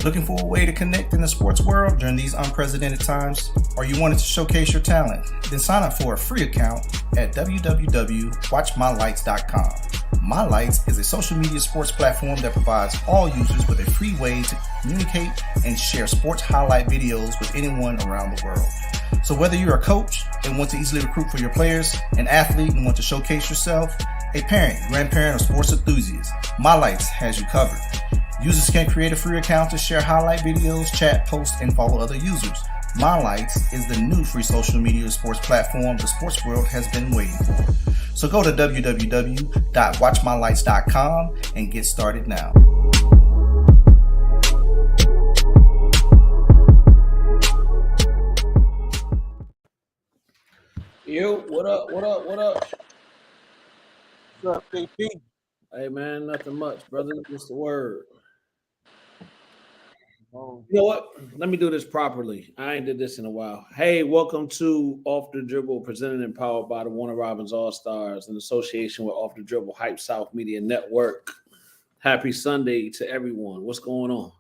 Looking for a way to connect in the sports world during these unprecedented times? Or you wanted to showcase your talent? Then sign up for a free account at www.watchmylights.com. My Lights is a social media sports platform that provides all users with a free way to communicate and share sports highlight videos with anyone around the world. So whether you're a coach and want to easily recruit for your players, an athlete and want to showcase yourself, a parent, grandparent, or sports enthusiast, My Lights has you covered. Users can create a free account to share highlight videos, chat, post, and follow other users. My Lights is the new free social media sports platform the sports world has been waiting for. So go to www.watchmylights.com and get started now. Yo, what up? What up? What up? What's up, KP? Hey, man, nothing much, brother. What's the word? Oh, You know what? Let me do this properly. I ain't did this in a while. Hey, welcome to Off the Dribble, presented and powered by the Warner Robins All-Stars in association with Off the Dribble Hype South Media Network. Happy Sunday to everyone. What's going on?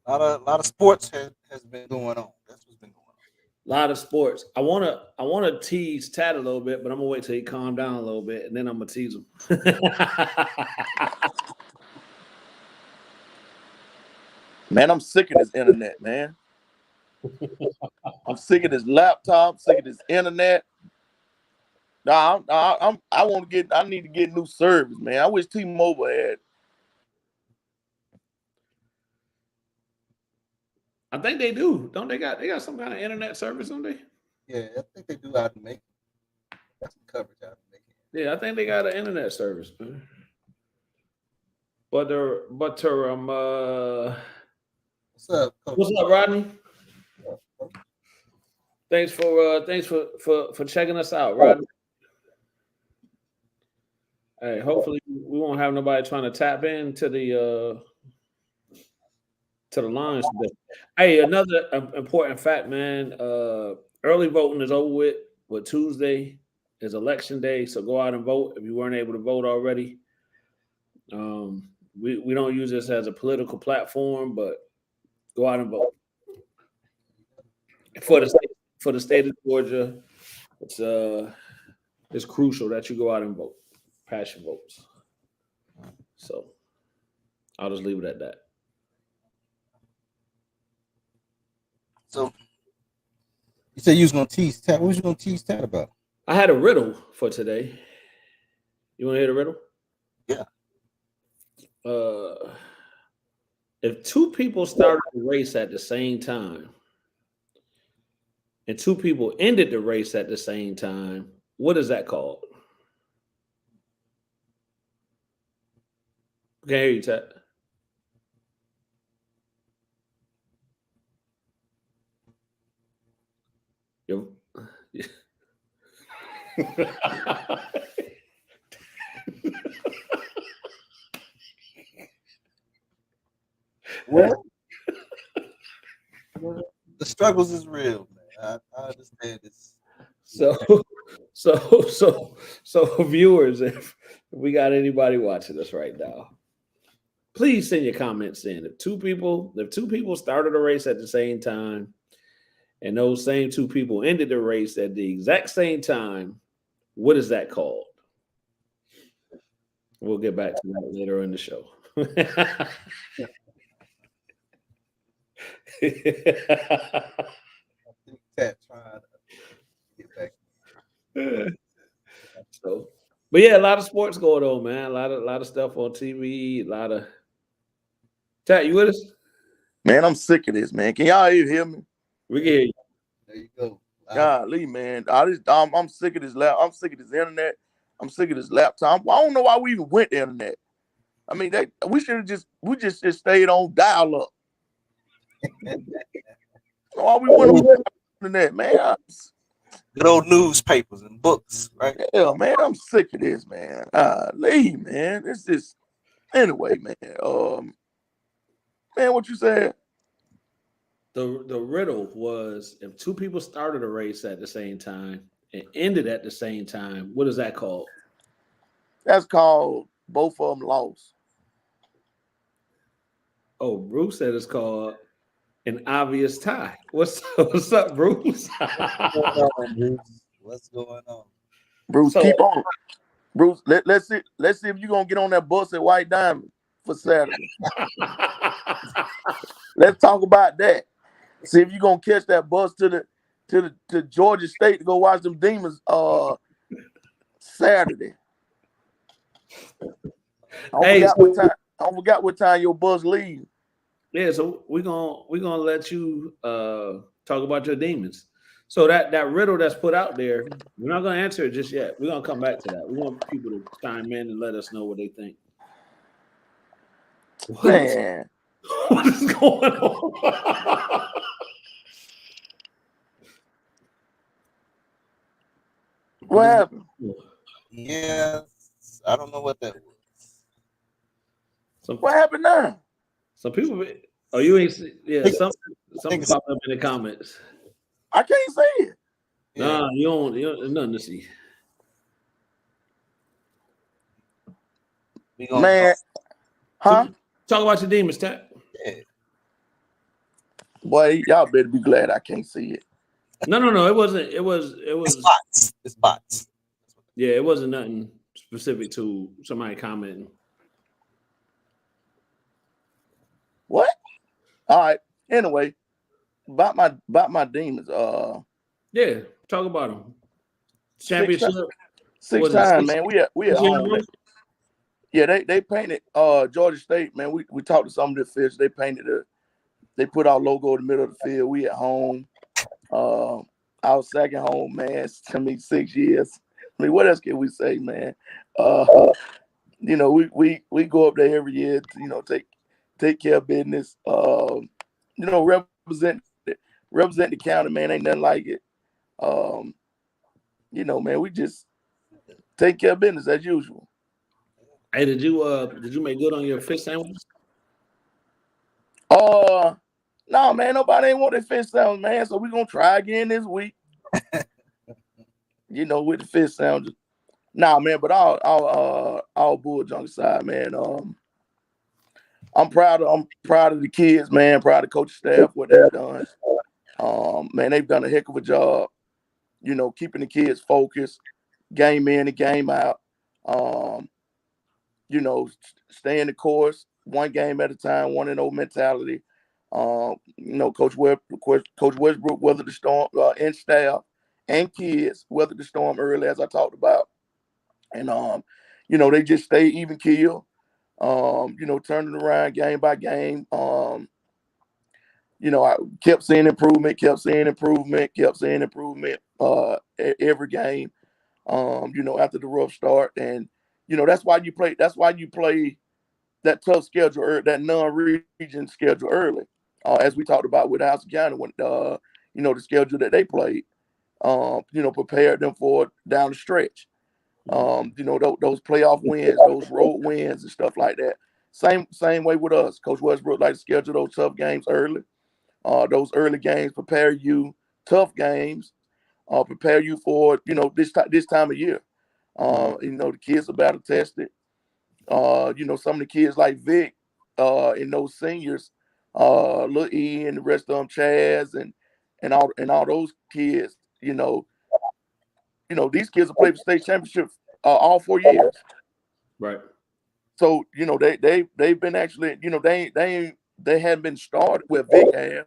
a lot of sports has been going on. That's what's been going on. A lot of sports. I wanna tease Tad a little bit, but I'm gonna wait till he calm down a little bit, and then I'm gonna tease him. Man, I'm sick of this internet, man. I'm sick of this laptop, sick of this internet. I need to get new service, man. I wish T-Mobile had. I think they do. Don't they got some kind of internet service, don't they? Yeah, I think they do how to make it. That's some coverage how to make it. Yeah, I think they got an internet service, man. But What's up, Coach? what's up, Rodney? Thanks for checking us out, Rodney. Hey, hopefully we won't have nobody trying to tap into the lines today. Hey, another important fact, man. Early voting is over with. But Tuesday is election day, so go out and vote if you weren't able to vote already. We don't use this as a political platform, but go out and vote for the state of Georgia. It's crucial that you go out and vote, pass your votes. So I'll just leave it at that. So you said you was gonna tease Tat. What was you gonna tease Tat about? I had a riddle for today. You want to hear the riddle? Yeah. If two people started the race at the same time and two people ended the race at the same time, what is that called? Can't hear you, Tat. Well, the struggles is real, man. I understand this. So viewers, if we got anybody watching us right now, please send your comments in. If two people started a race at the same time and those same two people ended the race at the exact same time, what is that called? We'll get back to that later in the show. I think Tat trying to get back. So, but yeah, a lot of sports going on, man. A lot of stuff on TV. A lot of. Tat, you with us? Man, I'm sick of this, man. Can y'all hear me? We can hear you. There you go. Golly, man. I'm sick of this I'm sick of this internet. I'm sick of this laptop. I don't know why we even went to internet. I mean, we should have just stayed on dial-up. Why we went on internet, man? Good old newspapers and books, right? Yeah, man, I'm sick of this, man. Leave, man. It's just anyway, man. Man, what you said? The riddle was if two people started a race at the same time and ended at the same time, what is that called? That's called both of them lost. Oh, Bruce said it's called an obvious tie. What's up, Bruce? What's going on, Bruce? What's going on? Bruce, So- keep on. Bruce, let's see if you're gonna get on that bus at White Diamond for Saturday. Let's talk about that. See if you're gonna catch that bus to Georgia State to go watch them Demons Saturday. I forgot what time your bus leaves. Yeah, so we're gonna let you talk about your demons. So that riddle that's put out there, we're not gonna answer it just yet. We're gonna come back to that. We want people to chime in and let us know what they think. Man, What is going on? what happened? Yeah, I don't know what that was. What happened now? Some people, oh, you ain't see, yeah. Some pop up in the comments. I can't say it. Nah, you don't. There's nothing to see. Man, huh? Talk about your demons, Tat. Yeah. Boy, y'all better be glad I can't see it. No. It wasn't. It was. It's bots. Yeah, it wasn't nothing specific to somebody commenting. What? All right. Anyway, about my demons. Yeah, talk about them. Championship. Six times, man. We at home. Man. Yeah, they painted Georgia State, man. We talked to some of the fish. They painted they put our logo in the middle of the field. We at home. Our second home, man. To me, 6 years. I mean, what else can we say, man? You know, we go up there every year to, you know, take care of business. You know, represent the county, man. Ain't nothing like it. You know, man, we just take care of business as usual. Hey, did you make good on your fish sandwich? No, man, nobody ain't want their fish sandwich, man. So we're gonna try again this week. You know, with the fish sandwich. Nah, man, but all bull junk aside, man. I'm proud of the kids, man. Proud of coach staff, what they've done. Man, they've done a heck of a job, you know, keeping the kids focused, game in and game out. You know, staying the course, one game at a time, 1-0 mentality. You know, Coach Westbrook weathered the storm, and staff and kids weathered the storm early, as I talked about. And you know, they just stay even keel. You know, turning around game by game. You know, I kept seeing improvement every game. You know, after the rough start. And, you know, that's why you play that tough schedule, that non-region schedule early. As we talked about with House County, when you know, the schedule that they played, you know, prepared them for down the stretch. You know, those playoff wins, those road wins and stuff like that. Same way with us. Coach Westbrook like to schedule those tough games early. Those early games prepare you, tough games, prepare you for, you know, this time of year. You know, the kids are battle tested. You know, some of the kids like Vic, and those seniors, Lil E and the rest of them, Chaz and all those kids, you know, these kids have played for state championship all 4 years. Right. So, you know, they've been actually, you know, they hadn't been started where Vic has.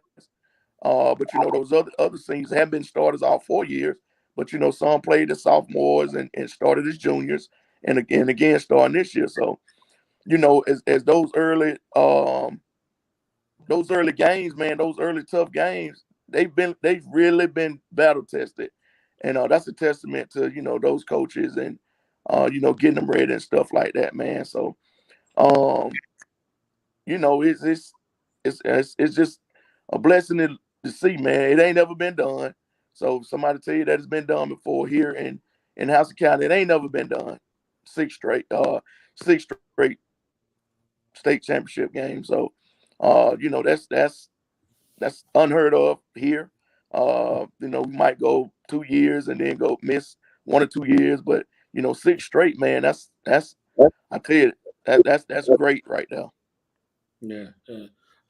But you know, those other seniors have been starters all 4 years. But you know, some played as sophomores and started as juniors, and again starting this year. So, you know, as those early games, man, those early tough games, they've really been battle tested, and that's a testament to, you know, those coaches and you know, getting them ready and stuff like that, man. So, you know, it's just a blessing to see, man. It ain't never been done. So somebody tell you that it's been done before here in House County, it ain't never been done. Six straight state championship games. So, you know, that's unheard of here. You know, we might go 2 years and then go miss 1 or 2 years, but you know, 6 straight, man. That's I tell you, that's great right now. Yeah.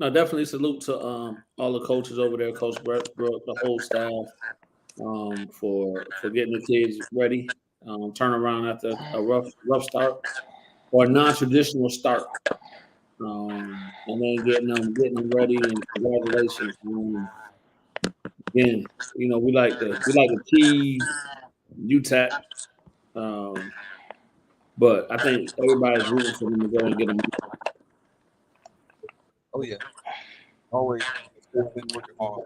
No, definitely salute to all the coaches over there, Coach Westbrook, the whole staff, for getting the kids ready, turn around after a rough start or a non-traditional start, and then getting them ready. And congratulations, again. We like to tease UTAC, um, but I think everybody's rooting for them to go and get them. Oh yeah, always been working hard.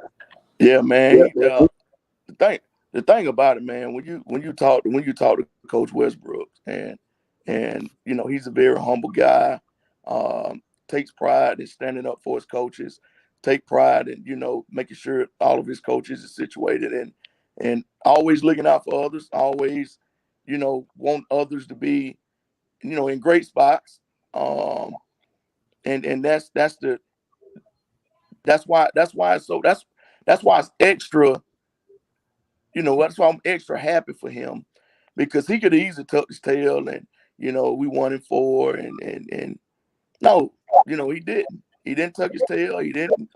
Yeah, man. The thing about it, man, when you talk to Coach Westbrook, and he's a very humble guy, takes pride in standing up for his coaches, take pride in making sure all of his coaches are situated and always looking out for others, always want others to be in great spots, and that's why it's extra. That's why I'm extra happy for him, because he could easily tuck his tail and we won in 4 and no, he didn't. He didn't tuck his tail. He didn't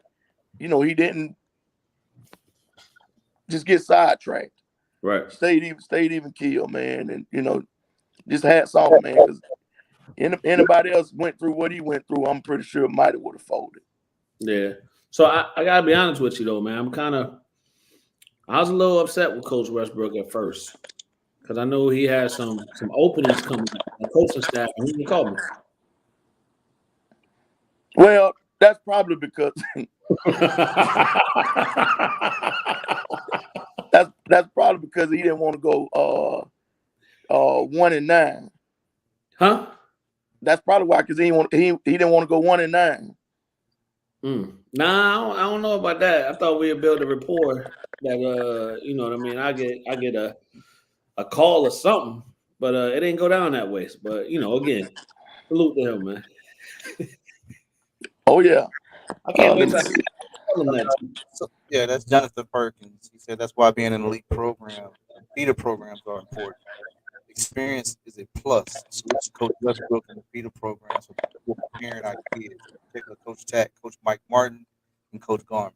just get sidetracked. Right. Stayed even keel, man, and just hats off, man. Because anybody else went through what he went through, I'm pretty sure might have would have folded. Yeah. So I gotta be honest with you though, man. I was a little upset with Coach Westbrook at first because I know he had some openings coming up, the coaching staff, and he didn't call me. Well, that's probably because that's probably because he didn't want to go 1-9. Huh? That's probably why, because he didn't want to go 1-9. Nah, I don't know about that. I thought we had built a rapport that you know what I mean. I get a call or something, but it didn't go down that way. But again, salute to him, man. Oh yeah, I can't wait to tell him that. So, yeah, that's Jonathan Perkins. He said that's why being in an elite program, feeder programs are important. Experience is a plus. So Coach Westbrook and the feeder programs for preparing our kids, in particular Coach Tack, Coach Mike Martin, and Coach Garman.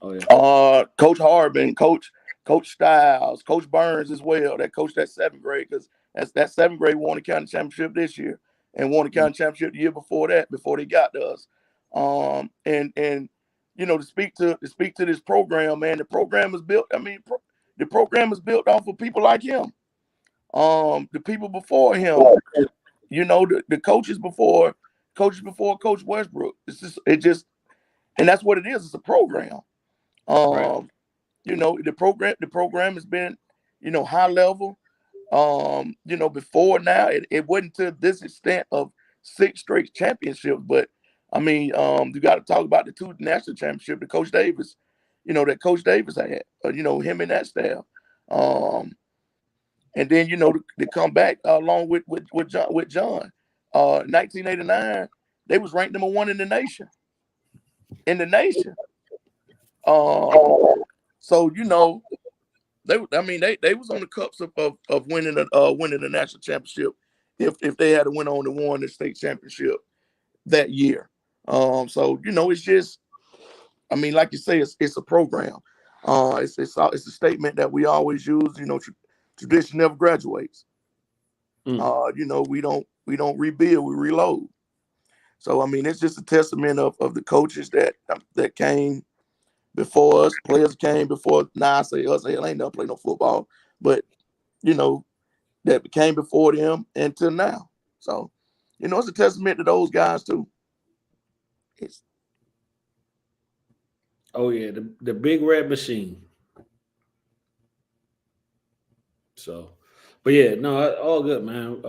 Oh yeah. Coach Harbin, Coach Styles, Coach Burns as well. That coached that 7th grade, because that 7th grade won the county championship this year and won the county championship the year before that, before they got to us. And to speak to this program, man, the program is built. I mean, the program is built off of people like him. The people before him, the coaches before Coach Westbrook. And that's what it is. It's a program. Right. The program has been, high level. Before now, it wasn't to this extent of 6 straight championships, but I mean, you got to talk about the 2 national championships that Coach Davis had, him and that staff. And then to come back along with John, 1989, they was ranked number 1 in the nation. So they was on the cups of winning the national championship if they had went on to win the state championship that year. So it's just, I mean, like you say, it's a program. It's a statement that we always use. Tradition never graduates. We don't rebuild, we reload. So I mean, it's just a testament of the coaches that came before us, players came before. Now I say us, hell, ain't never played no football, but that came before them until now. So it's a testament to those guys too. Oh yeah, the big red machine. So, but yeah, no, all good, man.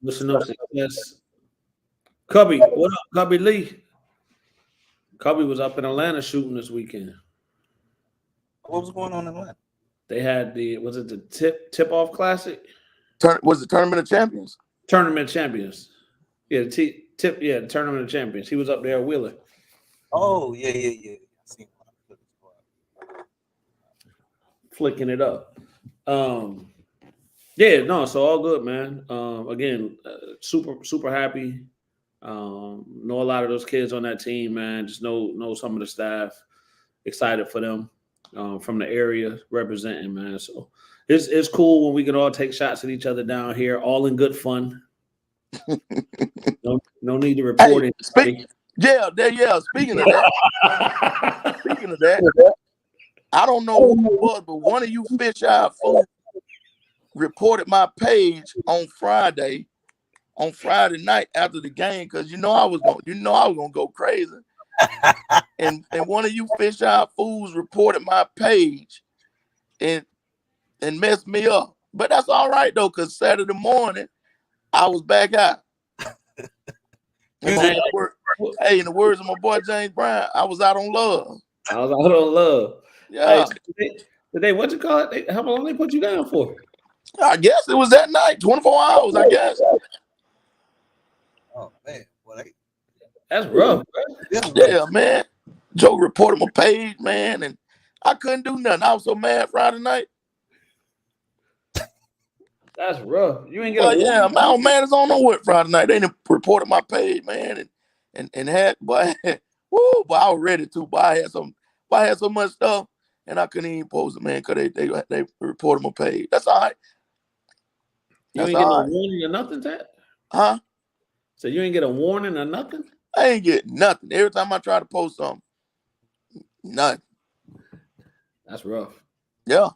Listen up, success. Cubby, what up, Cubby Lee? Cubby was up in Atlanta shooting this weekend. What was going on in Atlanta? They had was it the tip off classic? Was it Tournament of Champions? Tournament champions. Yeah, the Tournament of Champions. He was up there at Wheeler. Oh, yeah. I seen one. Flicking it up. Yeah, no, so all good, man. Again, super happy Know a lot of those kids on that team, man. Just know some of the staff. Excited for them from the area representing, man. So it's cool when we can all take shots at each other down here, all in good fun. No need to report it. Speaking of that, I don't know who it was, but one of you fish eye fools reported my page on Friday night after the game because I was gonna go crazy. and one of you fish eye fools reported my page and messed me up. But that's all right though, because Saturday morning I was back out. In the words of my boy James Brown, I was out on love. Yeah. Hey, today, what you call it? How long they put you down for? I guess it was that night, 24 hours, I guess. Oh man, that's rough, bro. Yeah, man. Joe reported my page, man, and I couldn't do nothing. I was so mad Friday night. That's rough. You ain't get a yeah, my old man is on nowhere Friday night. They reported my page, man, and had but I was ready to. But I had so much stuff, and I couldn't even post it, man, because they reported my page. That's all right. You ain't get no warning or nothing, Ted? Huh? So you ain't get a warning or nothing? I ain't get nothing. Every time I try to post something, nothing. That's rough. Yeah.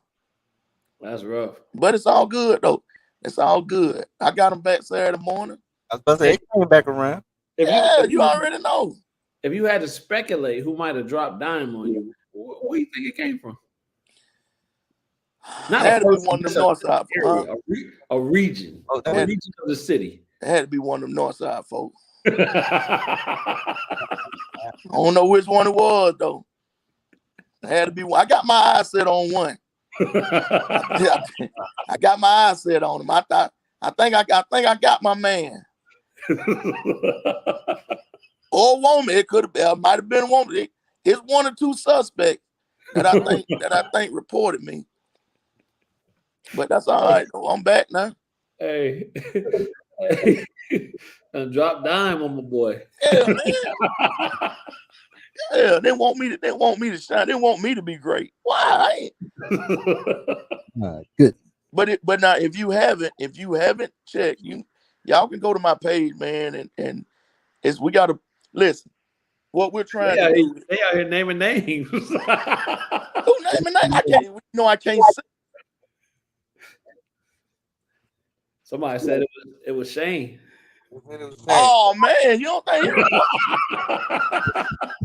That's rough. But it's all good, though. It's all good. I got them back Saturday morning. I was about to say, he came back around. If you already know. If you had to speculate who might have dropped dime on you, where do you think it came from? Not had to be one of them north side folks. A region. A region of the city. It had to be one of them north side folks. I don't know which one it was, though. It had to be one. I got my eyes set on one. I got my eyes set on him. I think I got my man. Or woman. It could have been. Might have been a woman. It's one or two suspects that I think reported me. But that's all right. I'm back now. Hey. And drop dime on my boy. Yeah, man. Yeah, they want me to shine. They want me to be great. Why? Good. But now if you haven't checked, y'all can go to my page, man, and we gotta listen. What we're trying to do. They out here naming names. Who naming names? I can't say. Somebody said it was Shane. Oh man, you don't think?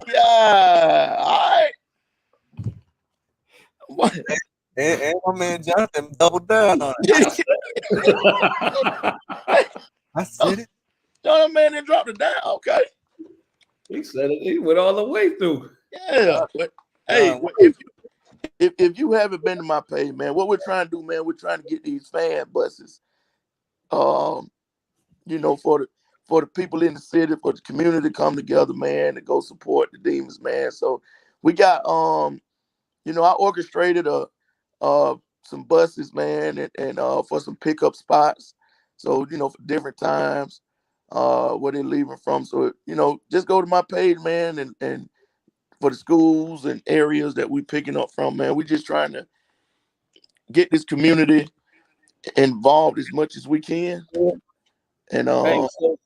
Yeah, all right. And my man Jonathan doubled down on it. I said it. Jonathan, man, they dropped it down. Okay. He said it. He went all the way through. Yeah. But, hey, if you haven't been to my page, man, what we're trying to do, man, we're trying to get these fan buses. For the people in the city, for the community to come together, man, to go support the Demons, man. So we got, I orchestrated some buses, man, and for some pickup spots. So, for different times where they're leaving from. So, just go to my page, man, and for the schools and areas that we're picking up from, man, we're just trying to get this community involved as much as we can. And so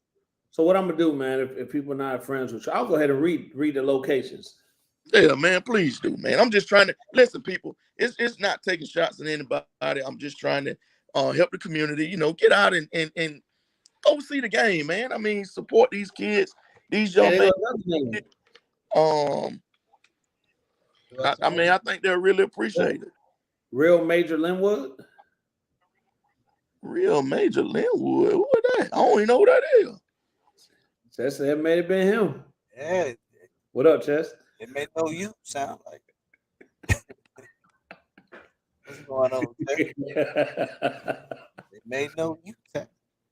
what I'm gonna do, man, if people are not friends with you, I'll go ahead and read the locations. Yeah, man, please do, man. I'm just trying to listen, people. It's not taking shots at anybody. I'm just trying to help the community, get out and go see the game, man. I mean, support these kids, these young men. I think they'll really appreciate it. Real Major Linwood? Real Major Linwood? Who is that? I don't even know who that is. Chess, that may have been him. Yeah. What up, Chess? It made no you sound like it. What's going on, Chess? It made no you sound.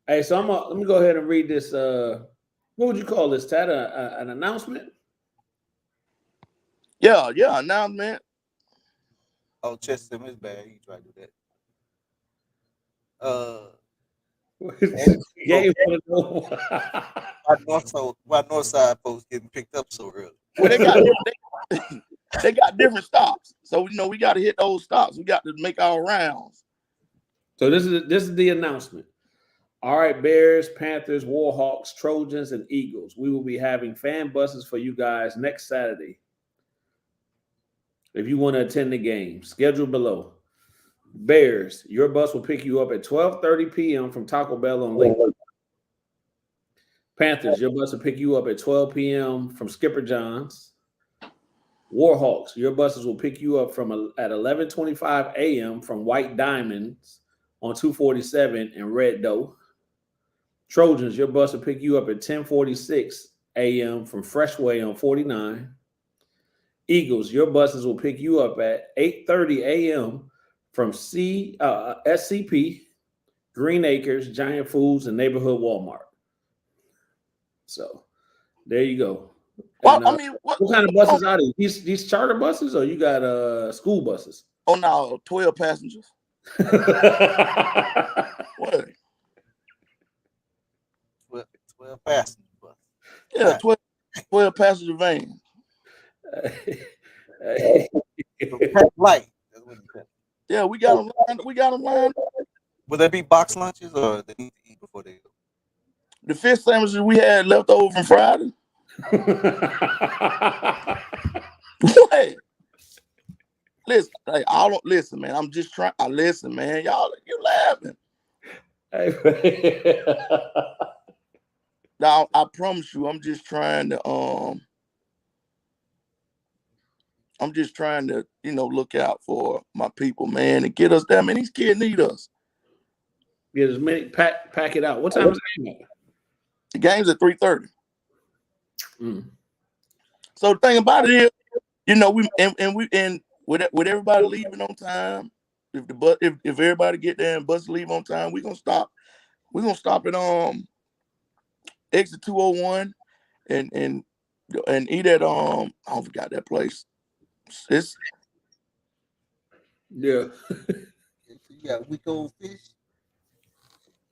Hey, so let me go ahead and read this. What would you call this, Tad? An announcement? Yeah, announcement. Oh, Chess in his bag. You try to do that. Gabe wanna know Why Northside folks getting picked up so early? Well, they got different stops, so we got to hit those stops. We got to make our rounds. So this is the announcement. All right, Bears, Panthers, Warhawks, Trojans, and Eagles. We will be having fan buses for you guys next Saturday. If you want to attend the game, schedule below. Bears, your bus will pick you up at 12:30 p.m. from Taco Bell on Lake. Panthers, your bus will pick you up at 12 p.m. from Skipper John's. Warhawks, your buses will pick you up at 11:25 a.m. from White Diamonds on 247 and Red Doe. Trojans, your bus will pick you up at 10:46 a.m. from Freshway on 49. Eagles, your buses will pick you up at 8:30 a.m. from SCP, Green Acres, Giant Foods, and Neighborhood Walmart. So there you go. Well, And, what kind of buses are these? These charter buses, or you got school buses? Oh no, 12 passengers. What? 12 passenger bus. Yeah, 12 passenger van. Light. Yeah, we got them lined. We got them lined. Will there be box lunches, or they need to eat before they go? The fish sandwiches we had left over from Friday. What? Listen, hey, I don't listen, man. I'm just trying. I listen, man. Y'all, you laughing? Hey, Now, I promise you, I'm just trying to look out for my people, man, and get us there. Man, these kids need us. Get as many pack it out. What time is the game? The game's at 3:30. So the thing about it is, with everybody leaving on time, if everybody get there and bus leave on time, we're gonna stop. We're gonna stop at exit 201 and eat at I forgot that place. It's Yeah. You got week old fish.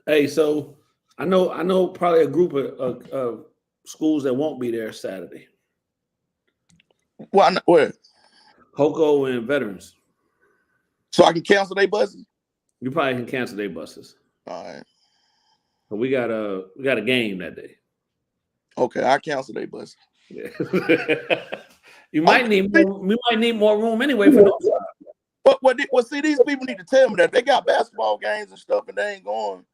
Hey, so I know probably a group of schools that won't be there Saturday. where? Hoco and Veterans. So I can cancel their buses? You probably can cancel their buses. All right. But we got a game that day. Okay, I cancel their buses. Yeah. We might need more room anyway for those. Well, see, these people need to tell me that they got basketball games and stuff, and they ain't going.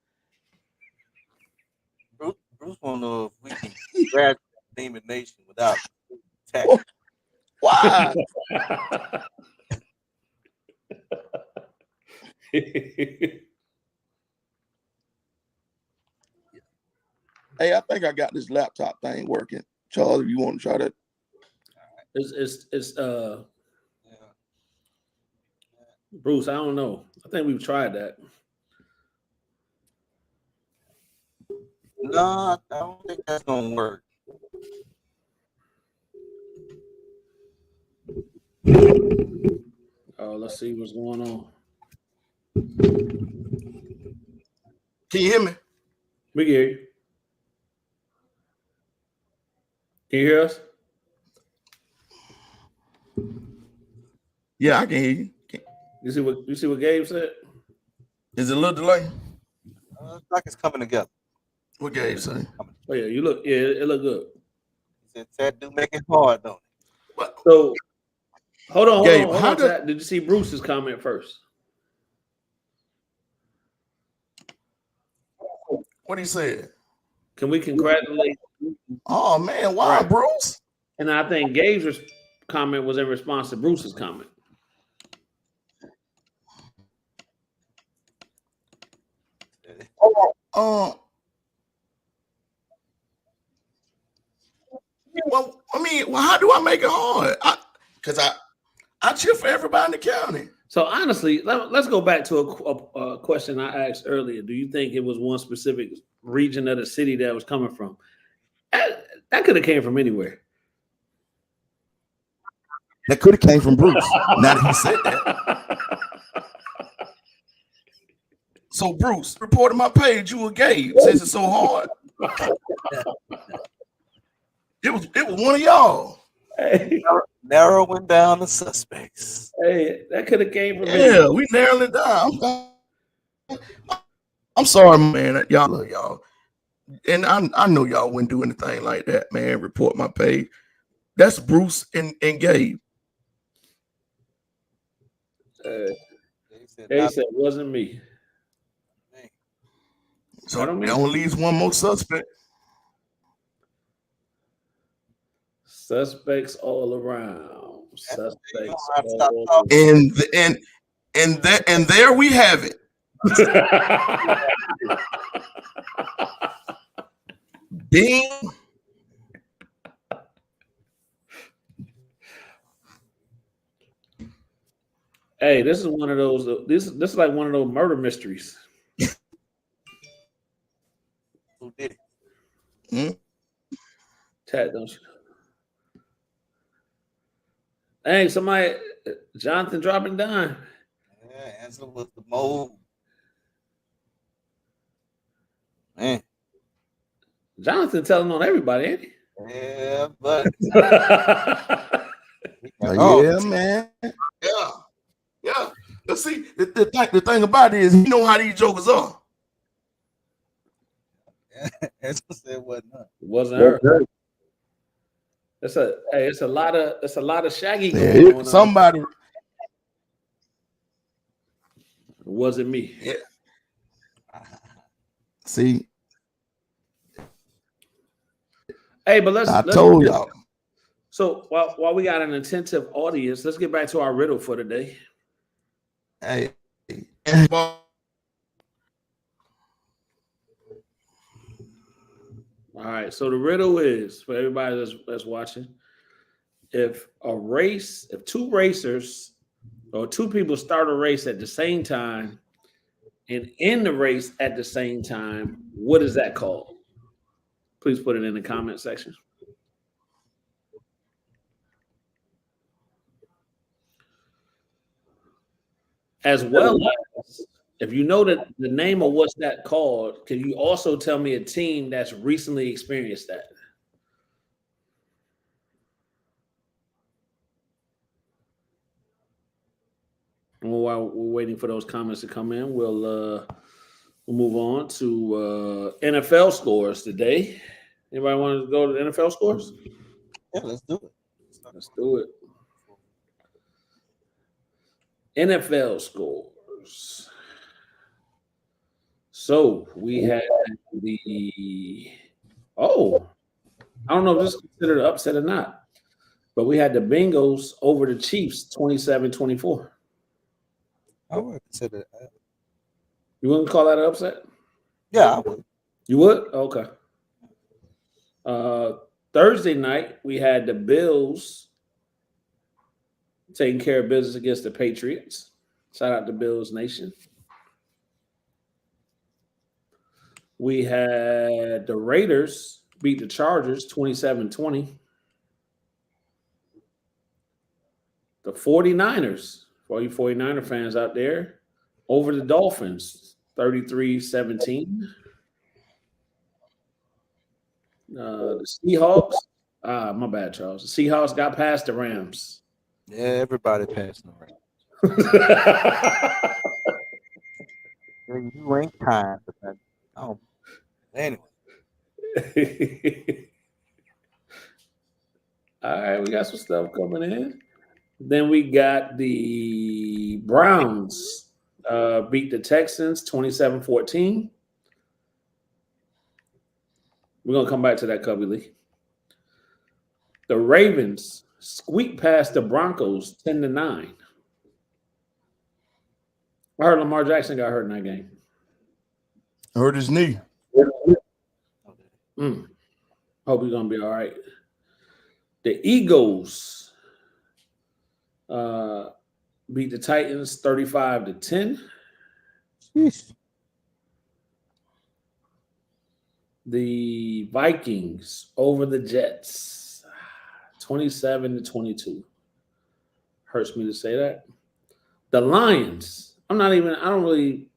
Bruce won't know if we can graduate Demon Nation without tax. Why? Hey, I think I got this laptop thing working. Charles, if you want to try that. It's Bruce, I don't know. I think we've tried that. No, I don't think that's gonna work. Oh, let's see what's going on. Can you hear me? We can hear you. Can you hear us? Yeah, I can hear you. You see what Gabe said? Is it a little delay? It's like it's coming together. What Gabe say? Oh yeah, it looked good. He said that do make it hard, don't it? What? So hold on. Did you see Bruce's comment first? What he said? Can we congratulate? Oh man, why, Right. Bruce? And I think Gabe's comment was in response to Bruce's comment. Well, how do I make it hard? Because I cheer for everybody in the county. So honestly, let's go back to a question I asked earlier. Do you think it was one specific region of the city that was coming from? That could have came from anywhere. That could have came from Bruce. Now that he said that. So Bruce, reported my page. You were gay since it's so hard. It was one of y'all. Hey, Narrowing down the suspects. hey, that could have came from me. Yeah, we narrowed it down. I'm sorry, man. Y'all love y'all. And I know y'all wouldn't do anything like that, man. Report my page. That's Bruce and Gabe. They said it wasn't me. So it only leaves one more suspect. Suspects all around. Suspects all around. And there we have it. Bing. Hey, this is one of those. This is like one of those murder mysteries. Who did it? Tat, don't you? Hey, somebody, Jonathan dropping down. Yeah, answer was the mold. Man. Jonathan telling on everybody, ain't he? Yeah, but yeah, man. Yeah. Let's see. The thing about it is, you know how these jokers are. Answer said wasn't her. It wasn't her. It's a lot of shaggy going on. Somebody. It wasn't me. Yeah. See. Hey, but let's told y'all. So while we got an attentive audience, let's get back to our riddle for today. Hey. All right. So the riddle is, for everybody that's watching, if two racers or two people start a race at the same time and end the race at the same time, what is that called? Please put it in the comment section. As well as, if you know that the name of what's that called, can you also tell me a team that's recently experienced that? And while we're waiting for those comments to come in, we'll move on to NFL scores today. Anybody want to go to the NFL scores? Yeah, let's do it. Let's do it. NFL scores. So we had I don't know if this is considered an upset or not, but we had the Bengals over the Chiefs 27-24. I would consider that. You wouldn't call that an upset? Yeah, I would. You would? Okay. Thursday night, we had the Bills taking care of business against the Patriots. Shout out to Bills Nation. We had the Raiders beat the Chargers 27-20. The 49ers, for all you 49er fans out there, over the Dolphins 33-17. The Seahawks, my bad, Charles. The Seahawks got past the Rams. Yeah, everybody passing around. You ain't kind for that. Oh, anyway. All right, we got some stuff coming in. Then we got the Browns beat the Texans 27-14. We're going to come back to that, Cubby Lee. The Ravens squeaked past the Broncos 10-9. I heard Lamar Jackson got hurt in that game. Hurt his knee. Hope he's going to be all right. The Eagles beat the Titans 35-10. Jeez. The Vikings over the Jets 27-22. Hurts me to say that. The Lions. I don't really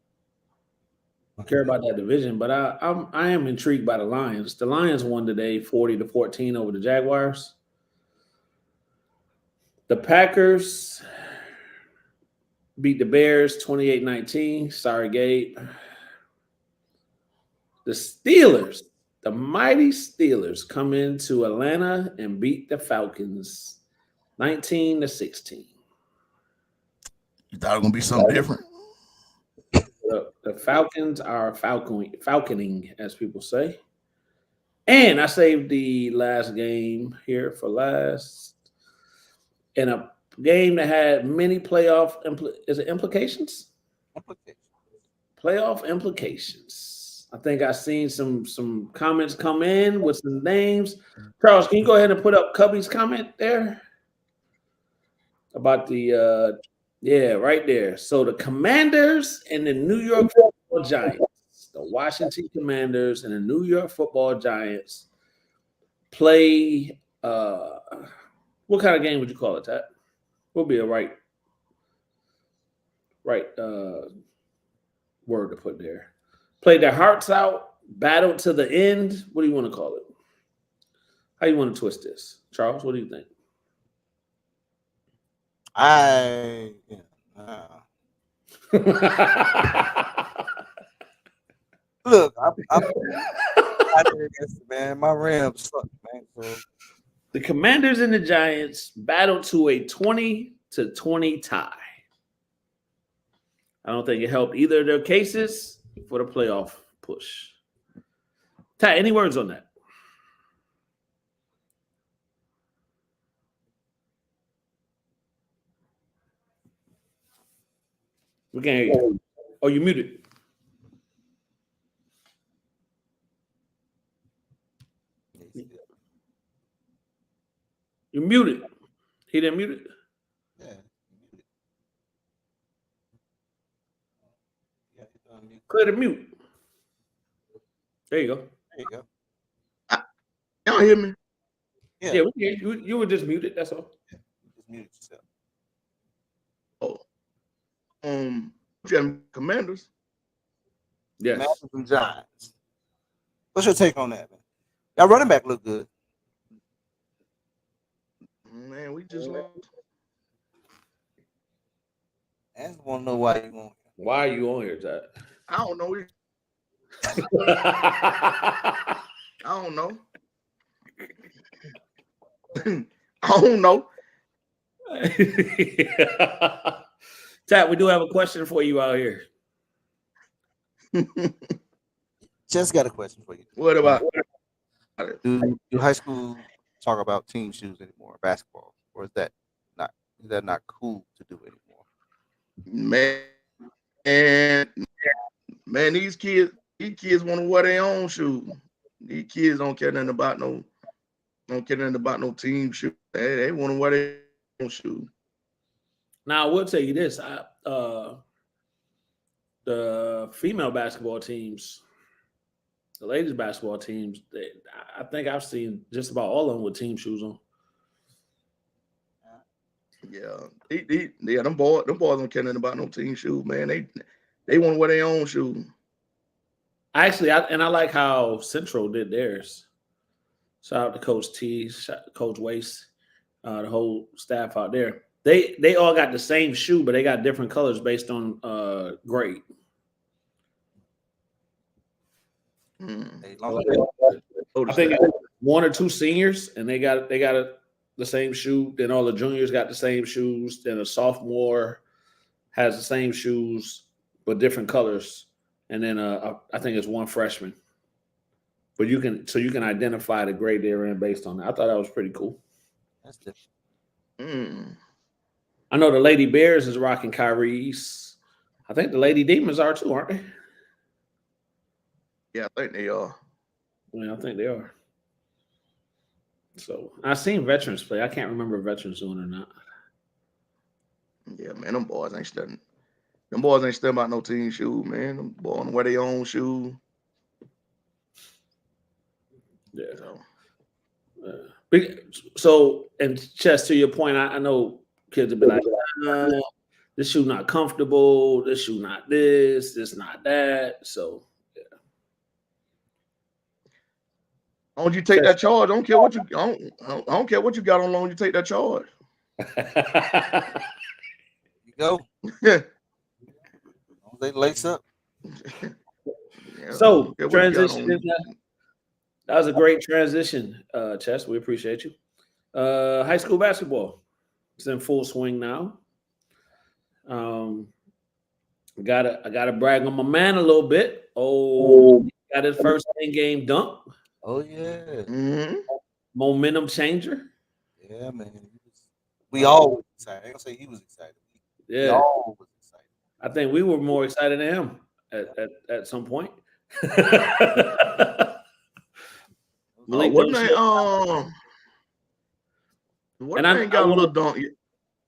care about that division, but I am intrigued by the Lions. The Lions won today 40-14 over the Jaguars. The Packers beat the Bears 28-19. Sorry, Gabe. The Steelers, the mighty Steelers, come into Atlanta and beat the Falcons 19-16. You thought it was gonna be something different? The Falcons are falconing, as people say. And I saved the last game here for last. In a game that had many playoff implications? Playoff implications. I think I've seen some comments come in with some names. Charles, can you go ahead and put up Cubby's comment there? About the right there. So the Commanders and the New York Football Giants, the Washington Commanders and the New York Football Giants play what kind of game would you call it, Tat? What would be a right word to put there? Played their hearts out, battled to the end. What do you want to call it? How you want to twist this? Charles, what do you think? Look, I'm man. My Rams suck, man. So. The Commanders and the Giants battled to a 20-20 tie. I don't think it helped either of their cases for the playoff push. Ty, any words on that? We can't hear you. Oh, you muted. You're muted. He didn't mute it? Yeah. Clear the mute. There you go. There you go. Y'all hear me? Yeah, we hear you. You were just muted. That's all. Yeah, you just muted yourself. Commanders. Yes. Commanders and Giants. What's your take on that, man? Y'all running back look good. Man, we just lost. I just want to know why you on here. Why are you on here, Todd? I don't know. I don't know. I don't know. Tat, we do have a question for you out here. Just got a question for you. What about? Do high school talk about team shoes anymore, basketball, or is that not cool to do anymore? Man, these kids want to wear their own shoes. These kids don't care nothing about no team shoes. They want to wear their own shoes. Now, I will tell you this: the female basketball teams, the ladies basketball teams, I think I've seen just about all of them with team shoes on. Yeah, them boys don't care nothing about no team shoes, man. They want to wear their own shoes. I like how Central did theirs. Shout out to Coach T, Coach Wace, the whole staff out there. They all got the same shoe, but they got different colors based on grade. I think one or two seniors, and they got the same shoe. Then all the juniors got the same shoes. Then a sophomore has the same shoes but different colors. And then I think it's one freshman. But you can identify the grade they're in based on that. I thought that was pretty cool. That's different. I know the Lady Bears is rocking Kyrie's. I think the Lady Demons are too, aren't they? Yeah, I think they are. Yeah, I think they are. So I've seen veterans play. I can't remember if veterans doing it or not. Yeah, man, them boys ain't studying. Them boys ain't studying about no team shoes, man. Them boys wear their own shoes. Yeah. So, and Chess, to your point, I know kids have been like, this shoe not comfortable, this shoe not this not that. So long you take that charge, I don't care what you I don't care what you got on long you take that charge. You go. Yeah. They lace up. So transition. That was a great transition, Chess. We appreciate you. High school basketball. It's in full swing now. I gotta brag on my man a little bit. Oh, got his first in-game dunk. Oh yeah. Mm-hmm. Momentum changer. Yeah, man. We all was excited. I ain't gonna say he was excited. We all was excited. I think we were more excited than him at some point. What name got a little dunk?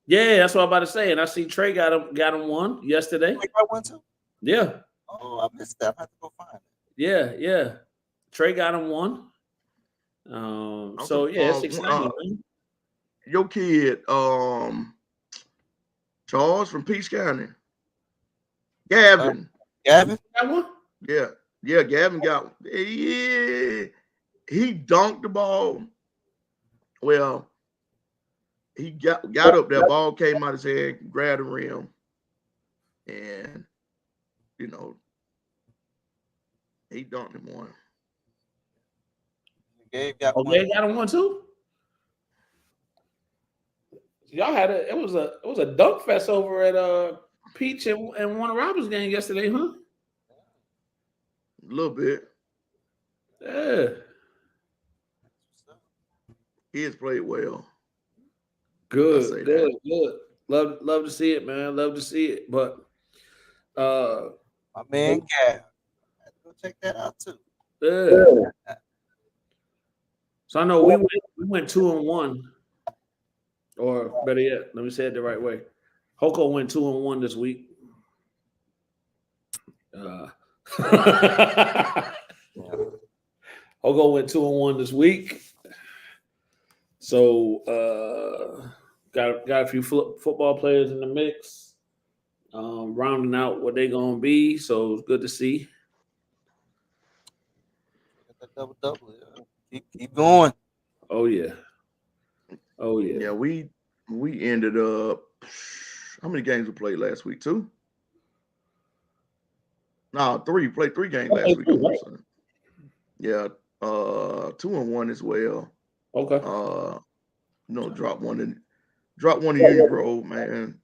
Yeah, that's what I'm about to say. And I see Trey got him one yesterday. Trey got one too? Yeah. Oh, I missed that. I have to go find it. Yeah. Trey got him one. So yeah, it's exciting. Your kid, Charles from Peach County. Gavin. Gavin? Got one? Yeah, Gavin got one. Yeah. He dunked the ball. Well, he got up there, ball came out his head, grabbed the rim, and he dunked him one. Gabe got one. Gabe got him one too. Y'all had it was a dunk fest over at Peach and Warner Robins game yesterday, huh? A little bit. Yeah. Kids played well. Good. Love to see it, man. Love to see it. But my man Gav. I have to go check that out too. Yeah. So I know we went 2-1. Or better yet, let me say it the right way. Hoko went 2-1 this week. Hoko went 2-1 this week. So got a few football players in the mix, rounding out what they're gonna be. So it's good to see. Got that double. Yeah. Keep going. Oh yeah. Yeah, we ended up. How many games we played last week? 2? No, 3. We played 3 games last week. Right. Yeah, 2-1 as well. Okay. Drop one in Union Grove, man.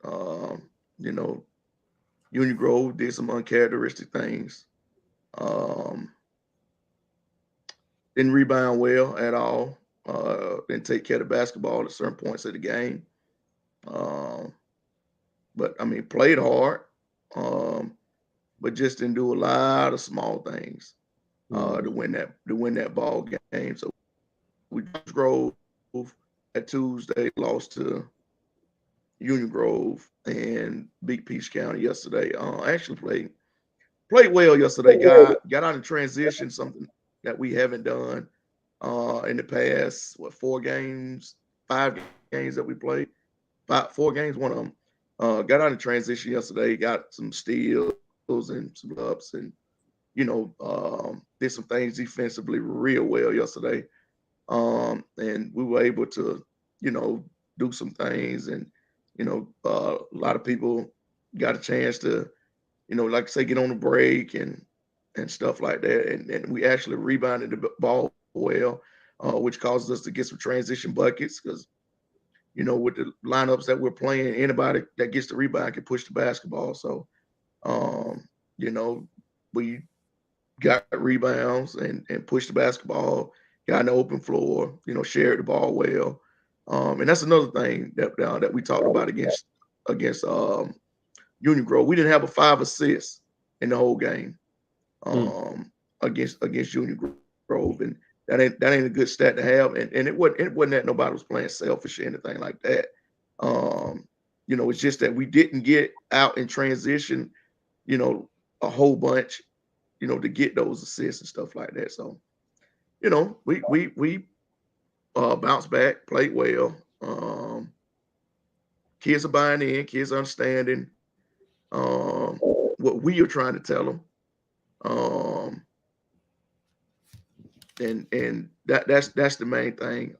Union Grove did some uncharacteristic things. Didn't rebound well at all. Didn't take care of the basketball at certain points of the game. But I mean, played hard. But just didn't do a lot of small things to win that ball game. So we Grove at Tuesday, lost to Union Grove, and beat Peach County yesterday. Actually played well yesterday. Got out in transition, something that we haven't done in the past. 5 games that we played. 4 games, one of them. Got out in transition yesterday. Got some steals and some ups, and did some things defensively real well yesterday. And we were able to, do some things, and a lot of people got a chance to, like I say, get on the break and stuff like that. And we actually rebounded the ball well, which caused us to get some transition buckets because, with the lineups that we're playing, anybody that gets the rebound can push the basketball. So, we got rebounds and pushed the basketball, got an open floor, shared the ball well. And that's another thing that we talked about against Union Grove. We didn't have a 5 assists in the whole game against Union Grove, and that ain't a good stat to have. And it wasn't that nobody was playing selfish or anything like that. It's just that we didn't get out in transition, a whole bunch, to get those assists and stuff like that. So, we bounced back, played well. Kids are buying in, kids are understanding what we are trying to tell them. and that's the main thing.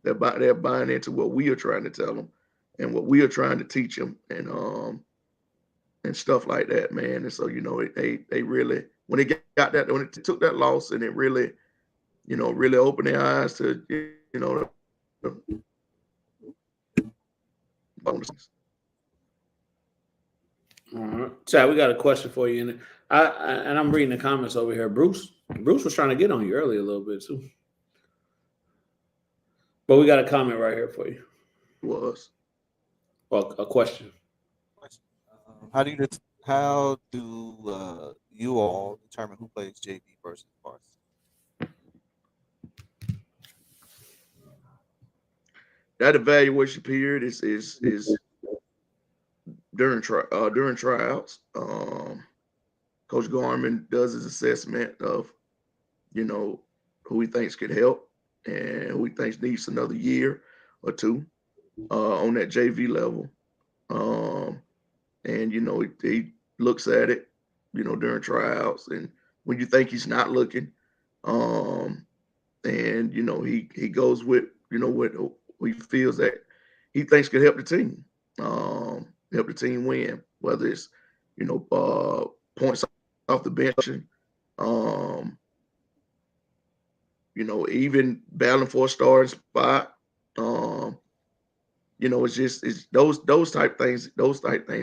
They're buying into what we are trying to tell them and what we are trying to teach them, and stuff like that, man. And so they really when it took that loss, and it really really opened their eyes to bonuses. All right. Chad, we got a question for you. And I'm reading the comments over here. Bruce was trying to get on you earlier a little bit too. But we got a comment right here for you. Was Well, a question. How do you all determine who plays JV versus varsity? that evaluation period is during tryouts. Coach Garman does his assessment of who he thinks could help and who he thinks needs another year or two on that JV level. And he looks at it during tryouts, and when you think he's not looking, and he goes with what he feels that he thinks could help the team, win, whether it's points off the bench, even battling for a starting spot. It's those type things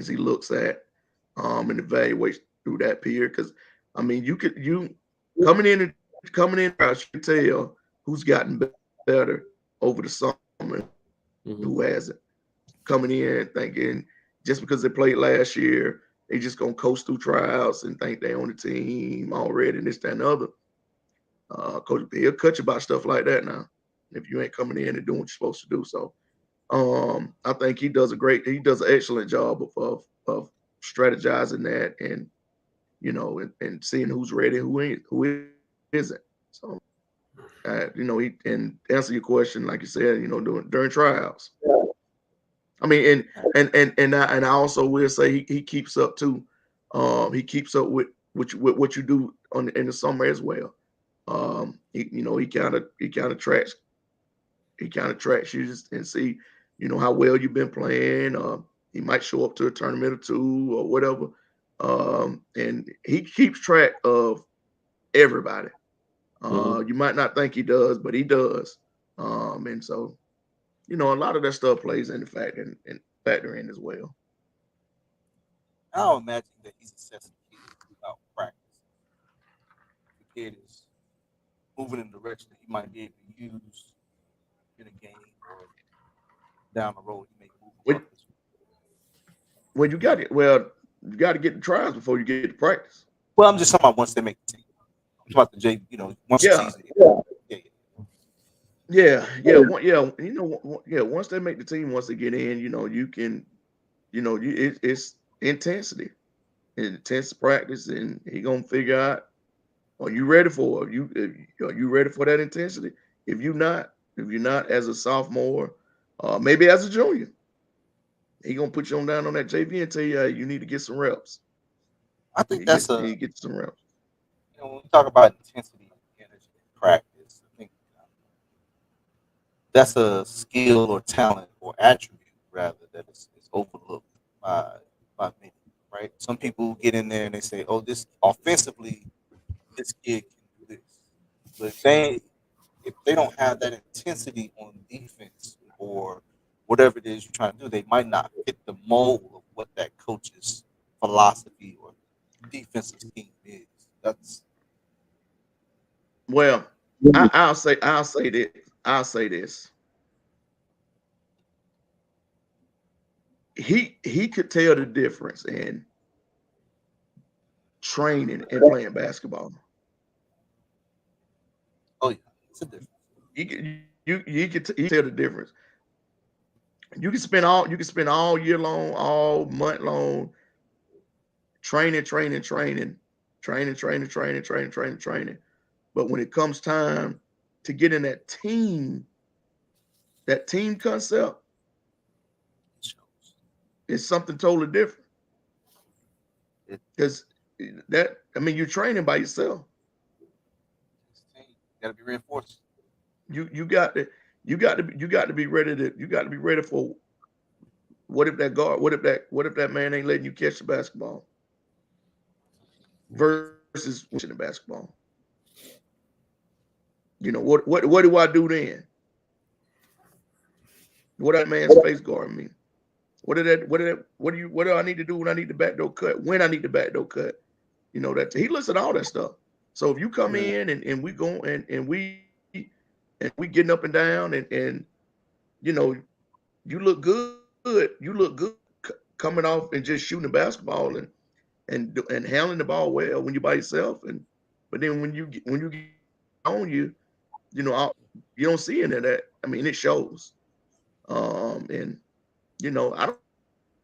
he looks at and evaluates through that period. Because I mean, you coming in, you can tell who's gotten better over the summer, who hasn't. Coming in thinking just because they played last year, they just gonna coast through tryouts and think they on the team already, and this, that, and the other. Coach, he'll cut you about stuff like that now if you ain't coming in and doing what you're supposed to do. So I think he does an excellent job of strategizing that, and and seeing who's ready, who isn't. So he, and answer your question, like you said, during tryouts. I mean, and I also will say he keeps up too. He keeps up with what you do in the summer as well. He kind of tracks you and see how well you've been playing. He might show up to a tournament or two or whatever, and he keeps track of everybody. You might not think he does, but he does. And so a lot of that stuff plays into factor in as well. I'll imagine that he's assessing kids without practice. The kid is moving in a direction that he might be able to use in a game or down the road. He may move. Well, you got to get the tries before you get to practice. Well, I'm just talking about once they make the team. I'm talking about the J. Once the season. Once they make the team, once they get in, you can, it's intensity, intense practice, and he gonna figure out, are you ready for it? Are you ready for that intensity? If you're not as a sophomore, maybe as a junior, he gonna put you down on that JV and tell you you need to get some reps. I think you get some reps. When we talk about intensity and energy in practice, I think that's a skill or talent or attribute rather that is overlooked by many. Right? Some people get in there and they say, "Oh, this offensively, this kid can do this," but if they don't have that intensity on defense or whatever it is you're trying to do, they might not fit the mold of what that coach's philosophy or defensive scheme is. That's I'll say this. He could tell the difference in training and playing basketball. Oh yeah, it's a difference. You can tell the difference. You can spend all year long, all month long, training. But when it comes time to get in that team concept, it's something totally different. Because you're training by yourself. Got to be reinforced. You got to be ready for what if that man ain't letting you catch the basketball versus watching the basketball. You know what do I do then? What that man's face guard mean? What do I need to do when I need the backdoor cut? When I need the backdoor cut? You know that he looks at all that stuff. So if you come in and we go and we getting up and down and you know you look good coming off and just shooting the basketball and handling the ball well when you're by yourself but then when you get on you know you don't see any of that. I mean it shows. And you know I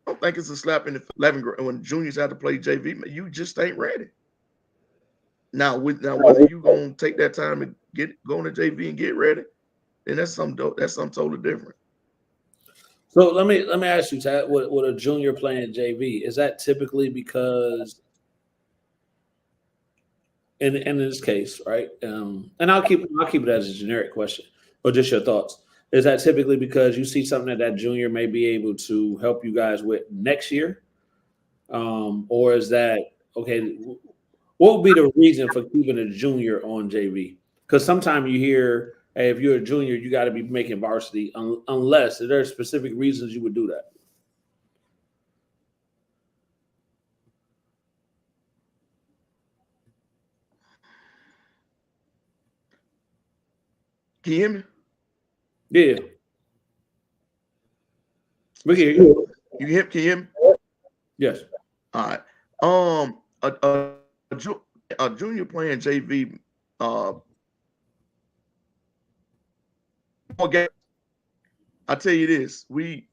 don't think it's a slap in the 11 when juniors have to play JV. You just ain't ready. Now whether you gonna take that time and go on to JV and get ready, then that's something totally different. So let me ask you, Tad, with a junior playing JV, is that typically because in this case, right? And I'll keep it as a generic question, or just your thoughts. Is that typically because you see something that junior may be able to help you guys with next year, or is that okay? What would be the reason for keeping a junior on JV? Because sometimes you hear, hey, if you're a junior, you got to be making varsity, unless there are specific reasons you would do that. Can you hear me? Yeah. We hear you. Can you hear me? Yes. All right. A junior playing JV, more I tell you this, we've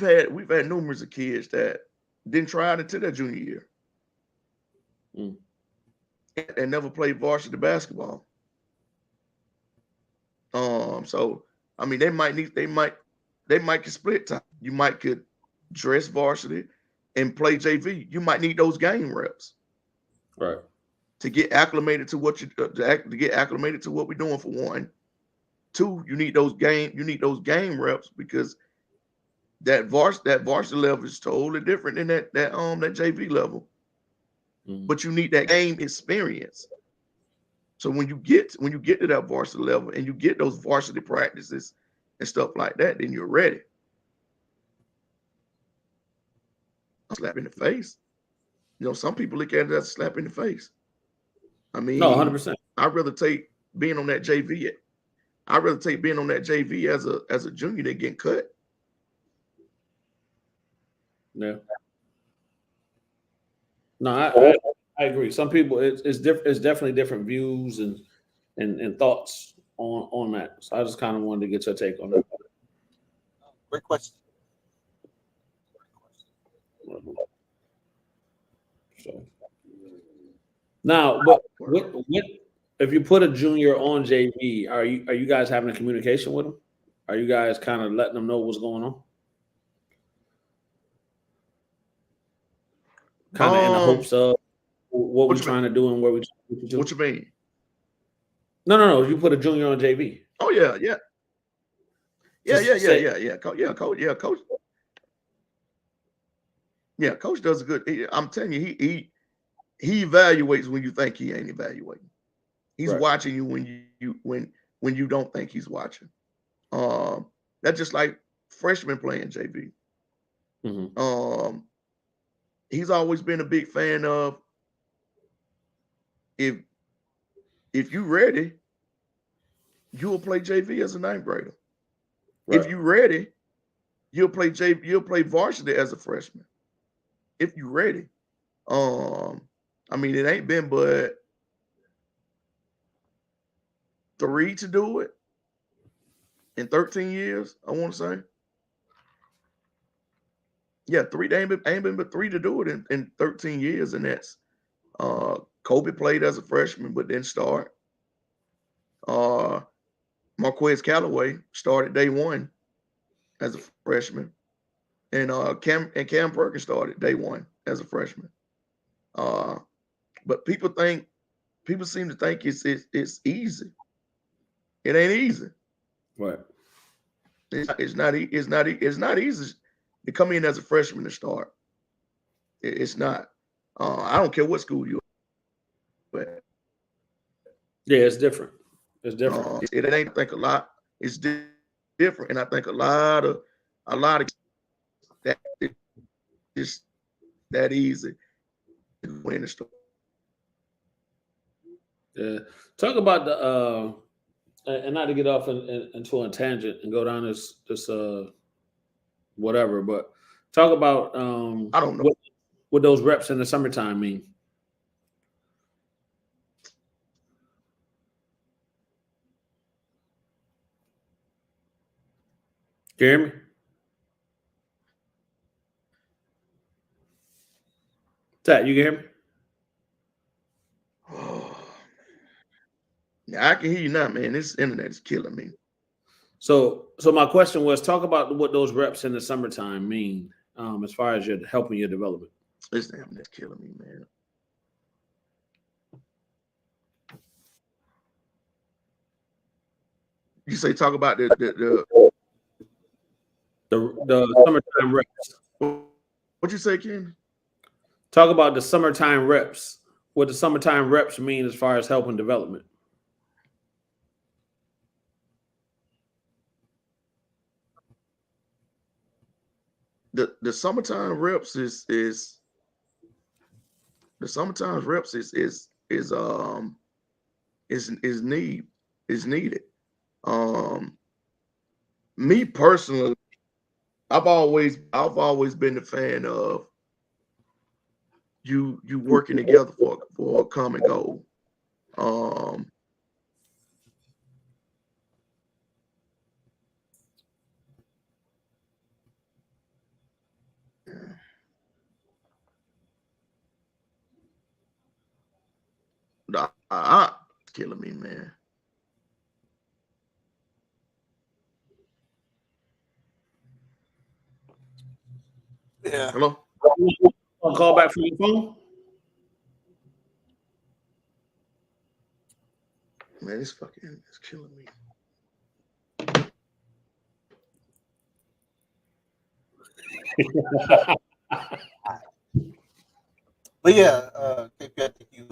had numerous of kids that didn't try it until their junior year and never played varsity basketball. So I mean, they might could split time. You might could dress varsity and play JV. You might need those game reps, right, to get acclimated to what we're doing. For one, two, you need those game reps because that varsity level is totally different than that JV level. But you need that game experience. So when you get to that varsity level and you get those varsity practices and stuff like that, then you're ready. A slap in the face. You know, some people look at it as a slap in the face. I mean, no, 100%. I'd rather take being on that JV. I'd rather take being on that JV as a junior than getting cut. Yeah. No, I agree. Some people it's definitely different views and thoughts on that. So I just kind of wanted to get your take on that. Great question. So now, but what if you put a junior on JV? Are you guys having a communication with them? Are you guys kind of letting them know what's going on? Kind of in the hopes of what we're trying to do and where we do. What you mean? No. You put a junior on JV. Oh yeah. Coach. Yeah, coach does a good. I'm telling you, he evaluates when you think he ain't evaluating. He's watching you when you don't think he's watching. That's just like freshmen playing JV. He's always been a big fan of if you ready, you'll play JV as a ninth grader. If you ready, you'll play varsity as a freshman. If you ready. I mean, it ain't been but 3 to do it in 13 years, I want to say. Yeah, 3. They ain't been but 3 to do it in 13 years, and that's Kobe played as a freshman but didn't start. Marquez Callaway started day one as a freshman, and Cam Perkins started day one as a freshman. But people think people seem to think it's easy. It ain't easy. Right. It's not easy to come in as a freshman to start. It's not. I don't care what school you are at. Yeah, it's different. It's different. It ain't. I think a lot. It's different, and I think a lot of that is that easy to win the store. Yeah. Talk about the and not to get off into a tangent and go down this whatever, but talk about I don't know. what those reps in the summertime mean. You hear me? Tat, you can hear me? I can hear you now, man. This internet is killing me. So my question was, talk about what those reps in the summertime mean, as far as your helping your development. This internet's killing me, man. You say talk about the summertime reps. What you say, Ken? Talk about the summertime reps. What the summertime reps mean as far as helping development. The summertime reps is the summertime reps is needed. Me personally, I've always been a fan of you working together for a common goal. It's killing me, man. Yeah. Hello? I'll call back from your phone. Man, it's killing me. But yeah, KP, I think you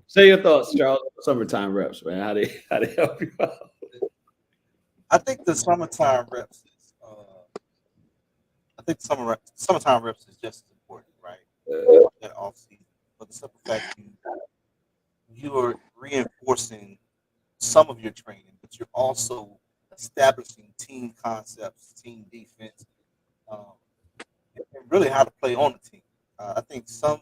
Say your thoughts, Charles. Summertime reps, man. How they help you out? I think the summertime reps is I think summertime reps is just as important, right? That off season. But the simple fact you are reinforcing some of your training, but you're also establishing team concepts, team defense, and really how to play on the team. I think some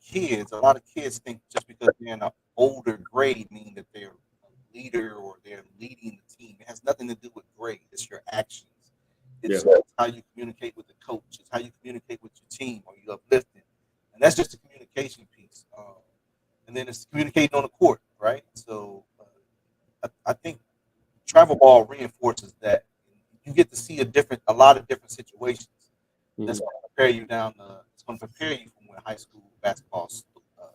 kids, a lot of kids think just because they're in an older grade mean that they're a leader or they're leading the team. It has nothing to do with grade. It's your actions. It's how you communicate with the coach. It's how you communicate with your team. Are you uplifting? And that's just a communication piece. And then it's communicating on the court, right? So I think travel ball reinforces that. You get to see a lot of different situations. That's going to prepare you it's going to prepare you from when high school basketball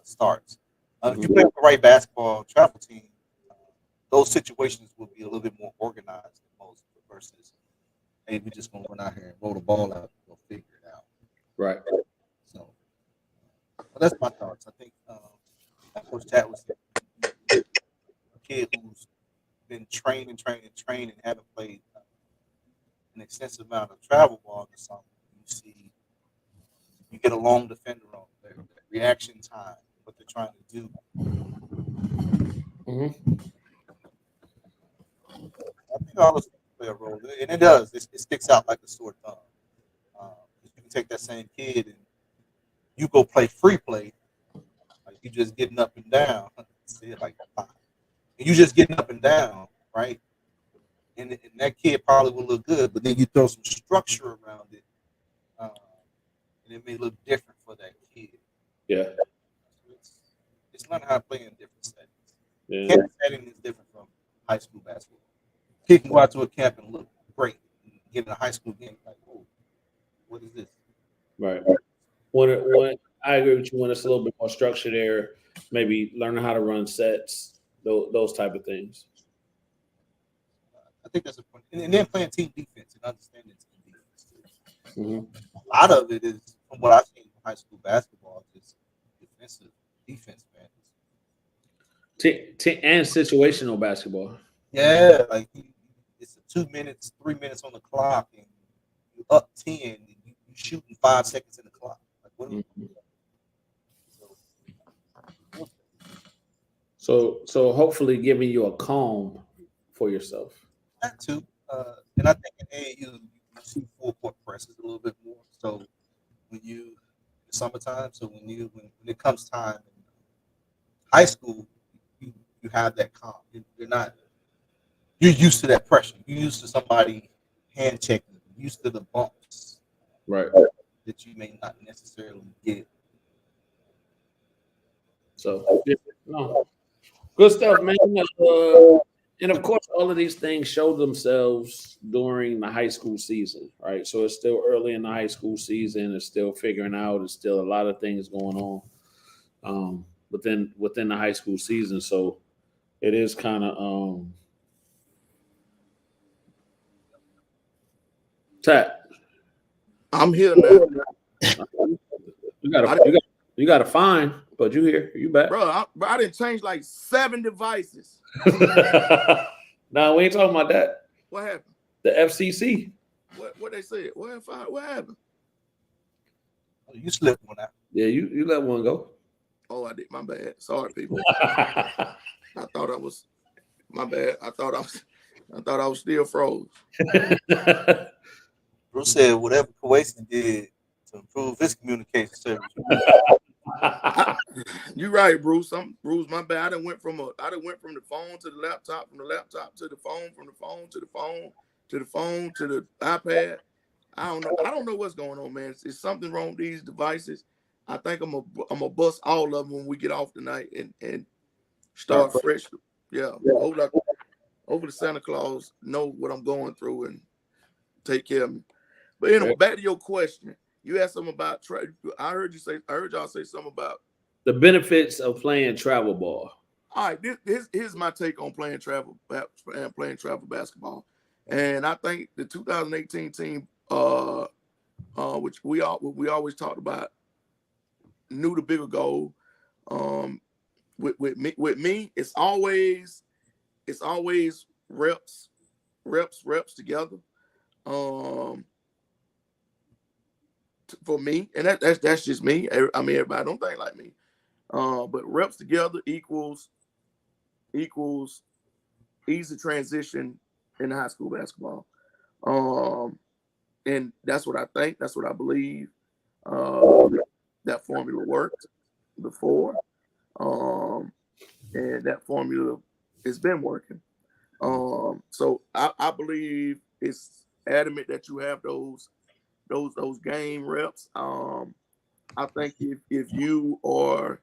starts. If you play with the right basketball travel team, those situations will be a little bit more organized than most versus, hey, we're just going to run out here and roll the ball out and we'll figure it out. Right. So that's my thoughts. I think Coach Tat was a kid who's been training, haven't played an extensive amount of travel ball or something. You get a long defender on their reaction time, what they're trying to do. I think all those things play a role, and it does. It sticks out like a sore thumb. You can take that same kid and you go play free play, like you just getting up and down. See it like that. And you just getting up and down, right? And that kid probably will look good, but then you throw some structure around it, and it may look different for that kid. Yeah. It's learning how to play in different settings. Yeah. Camp setting is different from high school basketball. Kid can go out to a camp and look great, and get in a high school game like, oh, what is this? Right. When I agree with you when it's a little bit more structure there. Maybe learning how to run sets, those type of things. I think that's important. And then playing team defense and understanding team defense too. Mm-hmm. A lot of it is, from what I've seen in high school basketball, just defense, man. And situational basketball. Yeah, like it's 2 minutes, 3 minutes on the clock, and you up 10, and you shooting 5 seconds in the clock. Like, what are we doing? So hopefully giving you a calm for yourself. That too. And I think in AAU you see full court presses a little bit more. So when you summertime, so when it comes time in high school, you have that calm. You're used to that pressure. You're used to somebody hand checking, used to the bumps. Right. That you may not necessarily get. So no. Good stuff, man. And of course, all of these things show themselves during the high school season, right? So it's still early in the high school season. It's still figuring out. It's still a lot of things going on within the high school season. So it is kind of Tat. I'm here now. You got a fine, but you here? You back, Bro, I didn't change like 7 devices. No, we ain't talking about that. What happened? The FCC. What they said? What happened? You slipped one out. Yeah, you let one go. Oh, I did. My bad. Sorry, people. I thought I was. My bad. I thought I was still froze. Bruce said whatever Kawasi did to improve his communication service. You're right, Bruce. Bruce, my bad. I done went from the phone to the laptop, from the laptop to the phone, from the phone to the phone to the phone to the iPad. I don't know what's going on, man. It's something wrong with these devices. I think I'm gonna bust all of them when we get off tonight and start fresh. Yeah. Hopefully Santa Claus know what I'm going through and take care of me. But anyway, back to your question. You asked something about I heard y'all say something about the benefits of playing travel ball. All right, here's my take on playing travel basketball, and I think the 2018 team, which we always talked about, knew the bigger goal. With me, it's always reps together. For me, and that's just me. I mean, everybody don't think like me. But reps together equals easy transition in high school basketball. And that's what I think. That's what I believe. That formula worked before. And that formula has been working. So I believe it's adamant that you have those game reps. I think if you are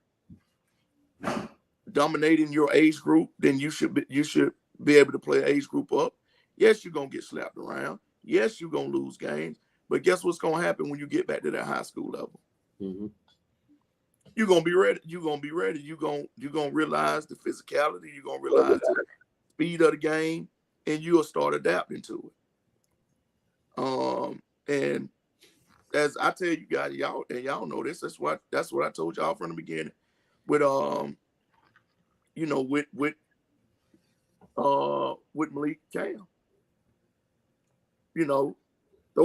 dominating your age group, then you should be able to play age group up. Yes, you're gonna get slapped around. Yes, you're gonna lose games. But guess what's gonna happen when you get back to that high school level? Mm-hmm. You're gonna be ready. You're gonna realize the physicality. You're gonna realize the speed of the game, and you'll start adapting to it. And as I tell you guys, y'all know this. That's what I told y'all from the beginning. With with Malik Cam, throw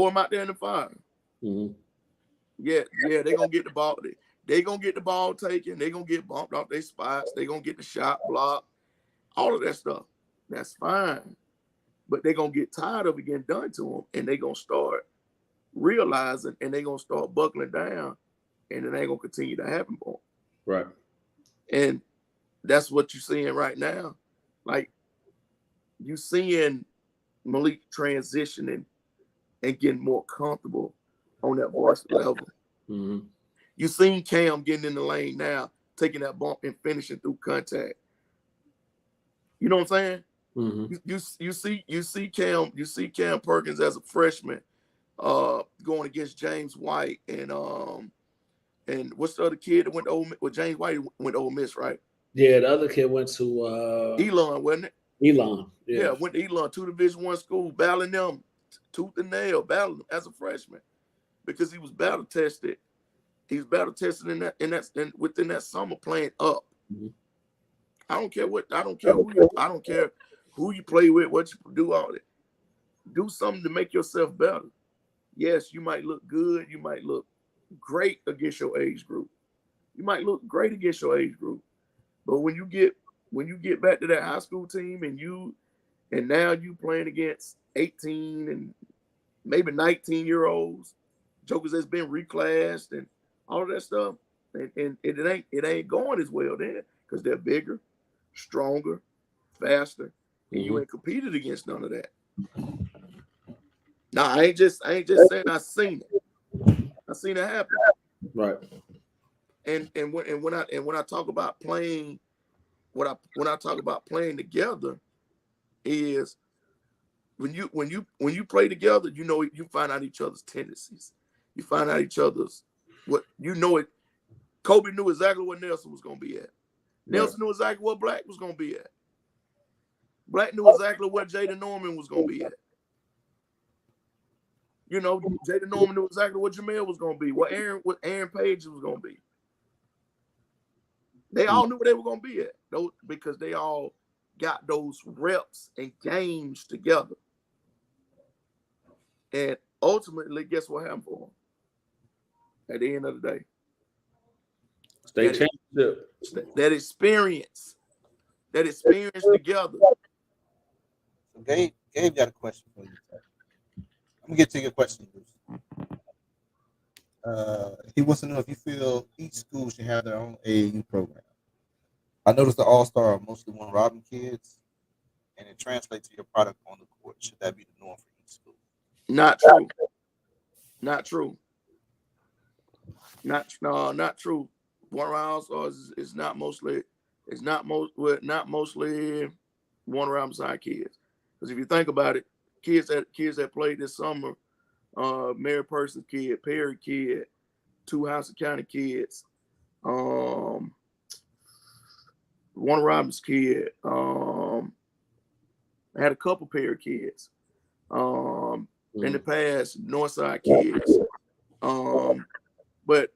him out there in the fire. Mm-hmm. Yeah, they're gonna get the ball. They're gonna get the ball taken. They're gonna get bumped off their spots. They're gonna get the shot blocked. All of that stuff. That's fine. But they're gonna get tired of it getting done to them, and they're gonna start realizing, and they're gonna start buckling down, and it ain't gonna continue to happen for them. Right. And that's what you're seeing right now. Like, you seeing Malik transitioning and getting more comfortable on that varsity level. Mm-hmm. You seen Cam getting in the lane now, taking that bump and finishing through contact. You know what I'm saying? Mm-hmm. You see Cam Perkins as a freshman going against James White and And what's the other kid that went to Ole Miss? Well, James White went to Ole Miss, right? Yeah, the other kid went to Elon, wasn't it? Elon. Yeah, went to Elon, 2 Division I school, battling them tooth and nail, battling them as a freshman because he was battle tested. He was battle tested within that summer playing up. Mm-hmm. I don't care who you play with, what you do, all that. Do something to make yourself better. Yes, you might look good. You might look great against your age group. But when you get back to that high school team and now you playing against 18 and maybe 19-year-olds, jokers that's been reclassed and all of that stuff, and it ain't going as well then because they're bigger, stronger, faster, and you ain't competed against none of that. Now I ain't just saying I seen it. I seen it happen. Right. And when I talk about playing, when I talk about playing together, is when you play together, you find out each other's tendencies. You find out each other's it. Kobe knew exactly what Nelson was gonna be at. Nelson knew exactly what Black was gonna be at. Black knew exactly what Jaden Norman was gonna be at. Jaden Norman knew exactly what Jamel was gonna be, what Aaron Page was gonna be. They all knew what they were gonna be at, because they all got those reps and games together. And ultimately, guess what happened for them? At the end of the day, State championship. That experience together. So Gabe got a question for you. I'm gonna get to your question, Bruce. He wants to know if you feel each school should have their own AAU program. I noticed the All-Star are mostly one-robin kids, and it translates to your product on the court. Should that be the norm for each school? Not true. Not true. One round All-Stars is not mostly one round side kids. Because if you think about it, kids that played this summer, Mary Persons kid, Perry kid, 2 House County kids, one Robbins kid, I had a couple Perry kids. In the past, Northside kids. But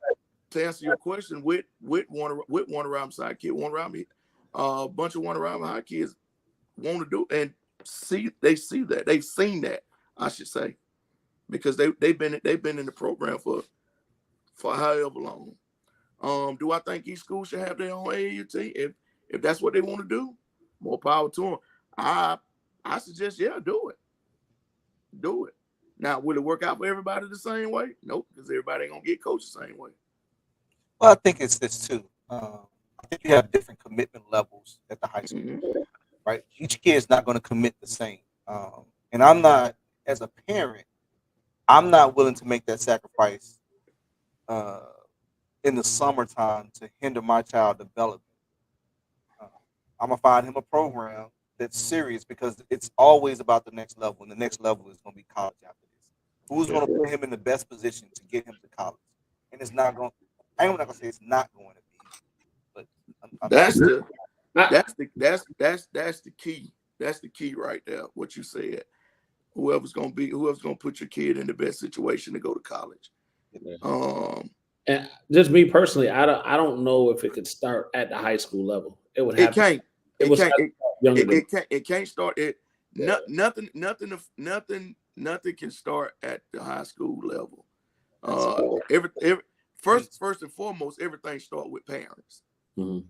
to answer your question, with one around side kid, one around me, a bunch of one around high kids want to do and they've seen that, I should say, because they've been in the program for however long. Do I think each school should have their own AAU team? If that's what they want to do, more power to them. I suggest, do it. Now, will it work out for everybody the same way? Nope, because everybody ain't gonna get coached the same way. Well, I think it's this too. I think you have different commitment levels at the high school, right? Each kid is not going to commit the same. And I'm not, as a parent, I'm not willing to make that sacrifice in the summertime to hinder my child development. I'm gonna find him a program that's serious because it's always about the next level, and the next level is going to be college after this. Who's going to put him in the best position to get him to college? And it's not going. I'm not going to say it's not going to be, but that's the key. That's the key right there. What you said. Whoever's going to put your kid in the best situation to go to college. And just me personally, I don't know if it could start at the high school level. It would have. It can't start it. Nothing can start at the high school level. First and foremost, everything starts with parents. Mm-hmm.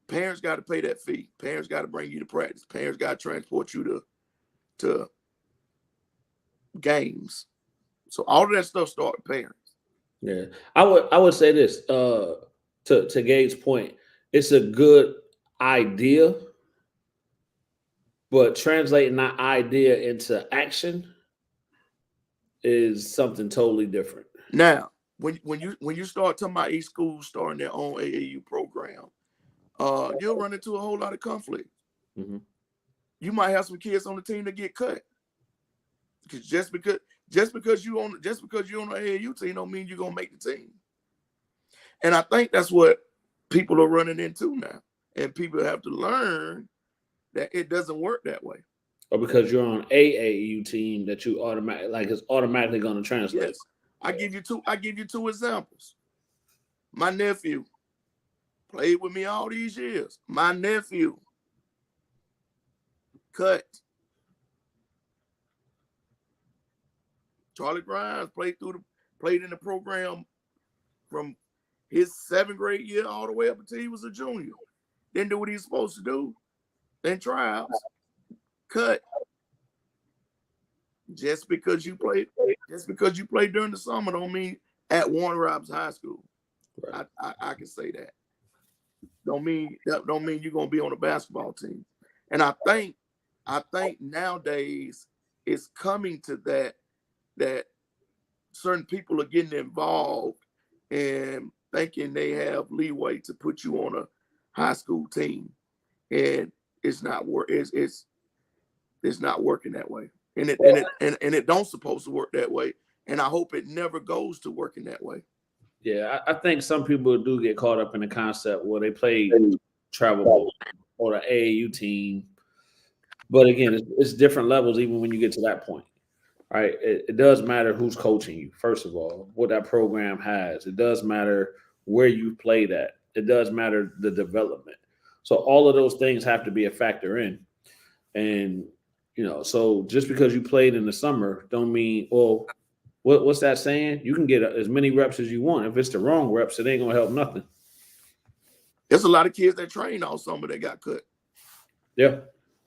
Parents got to pay that fee. Parents got to bring you to practice. Parents got to transport you to games. So all of that stuff starts with parents. Yeah, I would say this to Gabe's point. It's a good idea, but translating that idea into action is something totally different. Now, when you start talking about each school starting their own AAU program, you'll run into a whole lot of conflict. Mm-hmm. You might have some kids on the team that get cut. Because just because you're on the AAU team don't mean you're gonna make the team. And I think that's what people are running into now. And people have to learn that it doesn't work that way. Or because you're on AAU team that you it's automatically going to translate. Yes. I give you two examples. My nephew played with me all these years. My nephew cut. Charlie Grimes played in the program from his 7th grade year all the way up until he was a junior. Didn't do what he was supposed to do. Then tryouts. Cut. Just because you played during the summer don't mean at Warner Robins High School. Right. I can say that. Don't mean you're gonna be on a basketball team. And I think nowadays it's coming to that certain people are getting involved and thinking they have leeway to put you on a high school team, and it's not it's not working that way, and it don't supposed to work that way, and I hope it never goes to working that way. Yeah, I think some people do get caught up in the concept where they play travel ball or the AAU team, but again, it's different levels even when you get to that point. Right, it does matter who's coaching you, first of all, what that program has. It does matter where you played at. It does matter the development. So all of those things have to be a factor in. And, so just because you played in the summer don't mean, well, what's that saying? You can get as many reps as you want. If it's the wrong reps, it ain't going to help nothing. There's a lot of kids that train all summer that got cut. Yeah.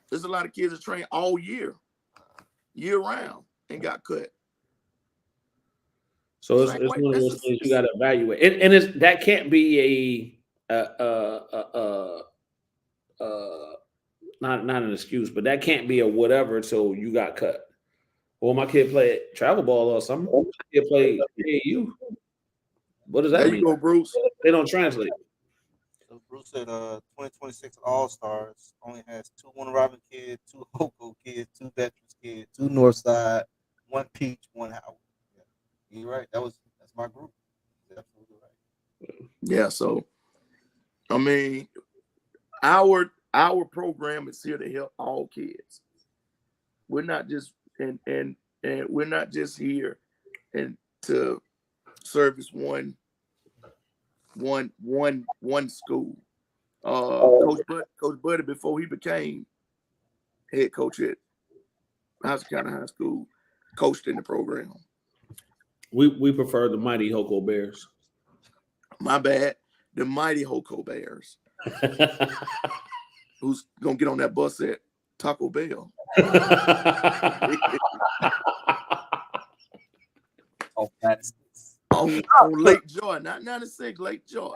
There's a lot of kids that train all year round, and got cut. So it's one of those things you got to evaluate, and that can't be not an excuse, but that can't be a whatever. So you got cut. Well, my kid played travel ball or something. My kid played AAU. What does that mean? There you go, Bruce. They don't translate. So Bruce said 2026 All-Stars only has 2 Warner Robins kids, 2 Hoko kids, 2 Veterans kids, 2 Northside, 1 Peach, 1 Howard. Yeah. You're right. That's my group. You're absolutely right. Yeah, so I mean, our program is here to help all kids. We're not just and we're not just here and to service one school. Coach Buddy, before he became head coach at Houston County High School, coached in the program. We prefer the mighty Hoko Bears. My bad. The mighty Hoko Bears. Who's gonna get on that bus at Taco Bell? Oh, that's on Lake Joy, not 96, Lake Joy.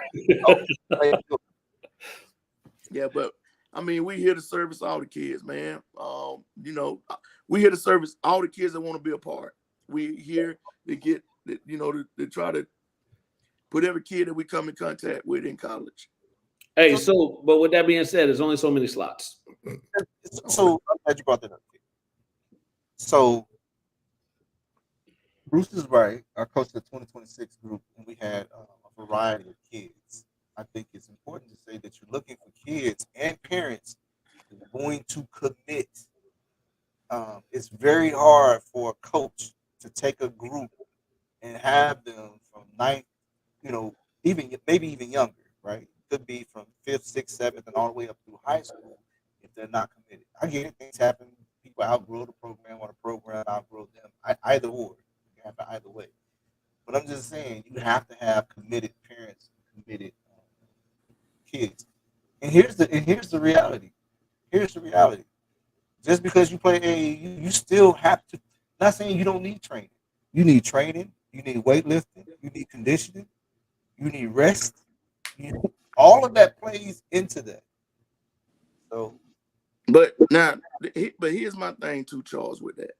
Yeah, but I mean, we here to service all the kids, man. We here to service all the kids that want to be a part. We here to get, to try to put every kid that we come in contact with in college. Hey, but with that being said, there's only so many slots. So I'm glad you brought that up. So Bruce is right. I coached the 2026 group, and we had a variety of kids. I think it's important to say that you're looking for kids and parents who are going to commit. It's very hard for a coach to take a group and have them from 9th, maybe even younger, right? Could be from 5th, 6th, 7th, and all the way up through high school if they're not committed. I get it. Things happen. People outgrow the program or the program outgrow them. Either or. You have to either way. But I'm just saying you have to have committed parents, committed kids. And here's the reality. Here's the reality. Just because you play AAU, you still have to. Not saying you don't need training. You need training. You need weightlifting. You need conditioning. You need rest. All of that plays into that. So, but here's my thing too, Charles, with that,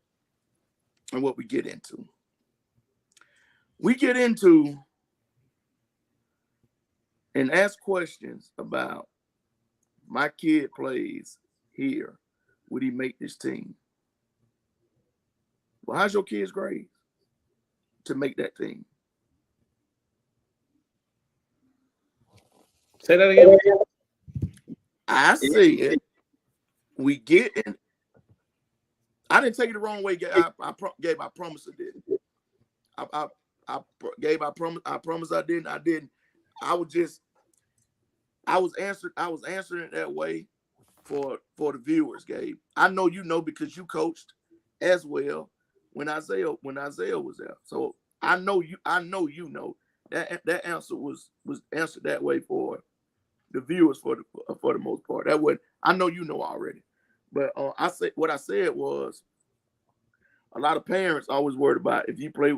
and what we get into. We get into and ask questions about my kid plays here. Would he make this team? Well, how's your kid's grades to make that team? Say that again. I said we get in. I didn't take it the wrong way. Gabe, I promise I didn't. I promise I didn't. I didn't. I was answering it that way for the viewers, Gabe. I know you know because you coached as well when Isaiah was there. So I know you know that answer was answered that way for the viewers for the most part. That would I know you know already. But I said was a lot of parents always worried about if you played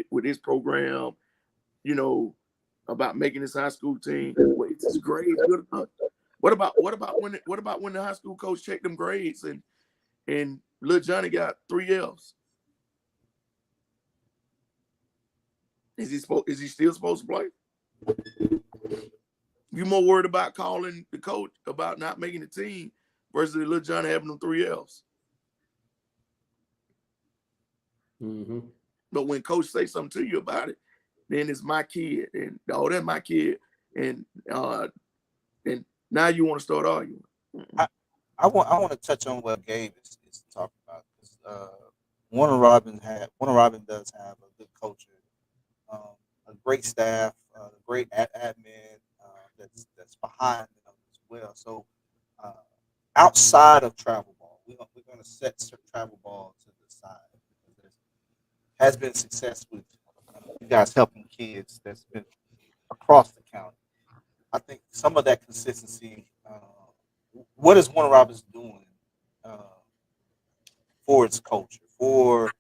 with this program, you know, about making this high school team. Wait, is this grades good enough? What about when the high school coach checked them grades and little Johnny got 3 Fs? Is he still supposed to play? You more worried about calling the coach about not making the team versus little Johnny having them 3 Fs. Mm-hmm. But when coach say something to you about it, then it's my kid, and that's my kid, and now you want to start arguing. I want to touch on what Gabe is talking about. Warner Robin does have a good culture, a great staff, a great admin that's behind them as well. So outside of travel ball, we're going to set travel ball to the side because there has been success with you guys helping kids that's been across the county. I think some of that consistency. What is Warner Robins doing for its culture? Where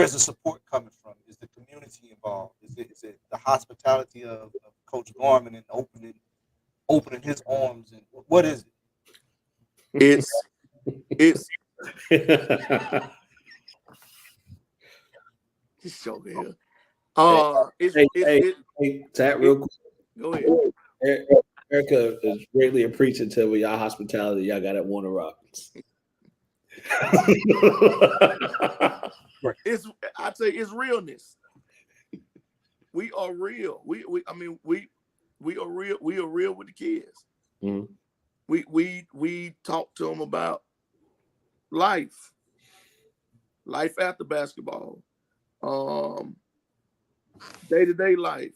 is the support coming from? Is the community involved? Is it the hospitality of Coach Gorman and opening his arms? And what is it? It's just so here. Hey, Tat, real quick. Go ahead. Erica is greatly appreciative of y'all hospitality y'all got at Warner Robins. I tell you, it's realness. We are real. We are real. We are real with the kids. Mm-hmm. We talk to them about life after basketball, day-to-day life.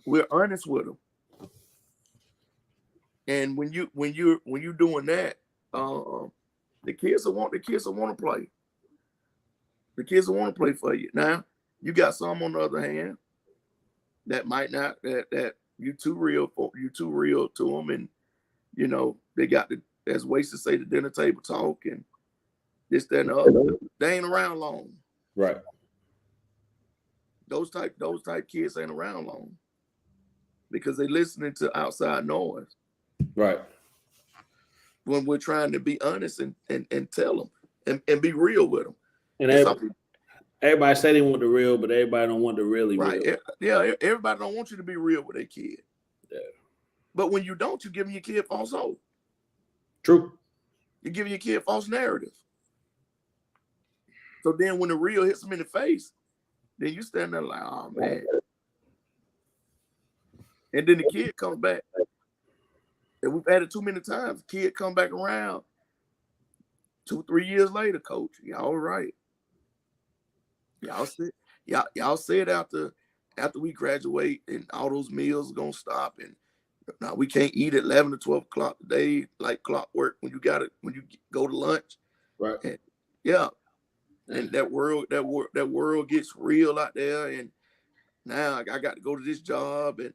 We're honest with them, and when you're doing that, the kids will want to play. The kids will want to play for you. Now you got some on the other hand that might not that you too real to them, and you know they got as ways to say the dinner table talk and this, that, and the other. They ain't around long, right? Those type kids ain't around long because they listening to outside noise. Right. When we're trying to be honest and tell them and be real with them. And everybody say they want the real, but everybody don't want the really right. real. Yeah, everybody don't want you to be real with their kid. Yeah. But when you don't, you're giving your kid false hope. True. You're giving your kid false narrative. So then when the real hits them in the face, then you stand there like, oh man. And then the kid comes back. And we've had it too many times. The kid come back around 2-3 years later, coach. Y'all right. Y'all said after we graduate and all those meals are gonna stop and now we can't eat at 11 or 12 o'clock a day like clockwork when you go to lunch. Right. And, yeah. And that world gets real out there, and now I got to go to this job, and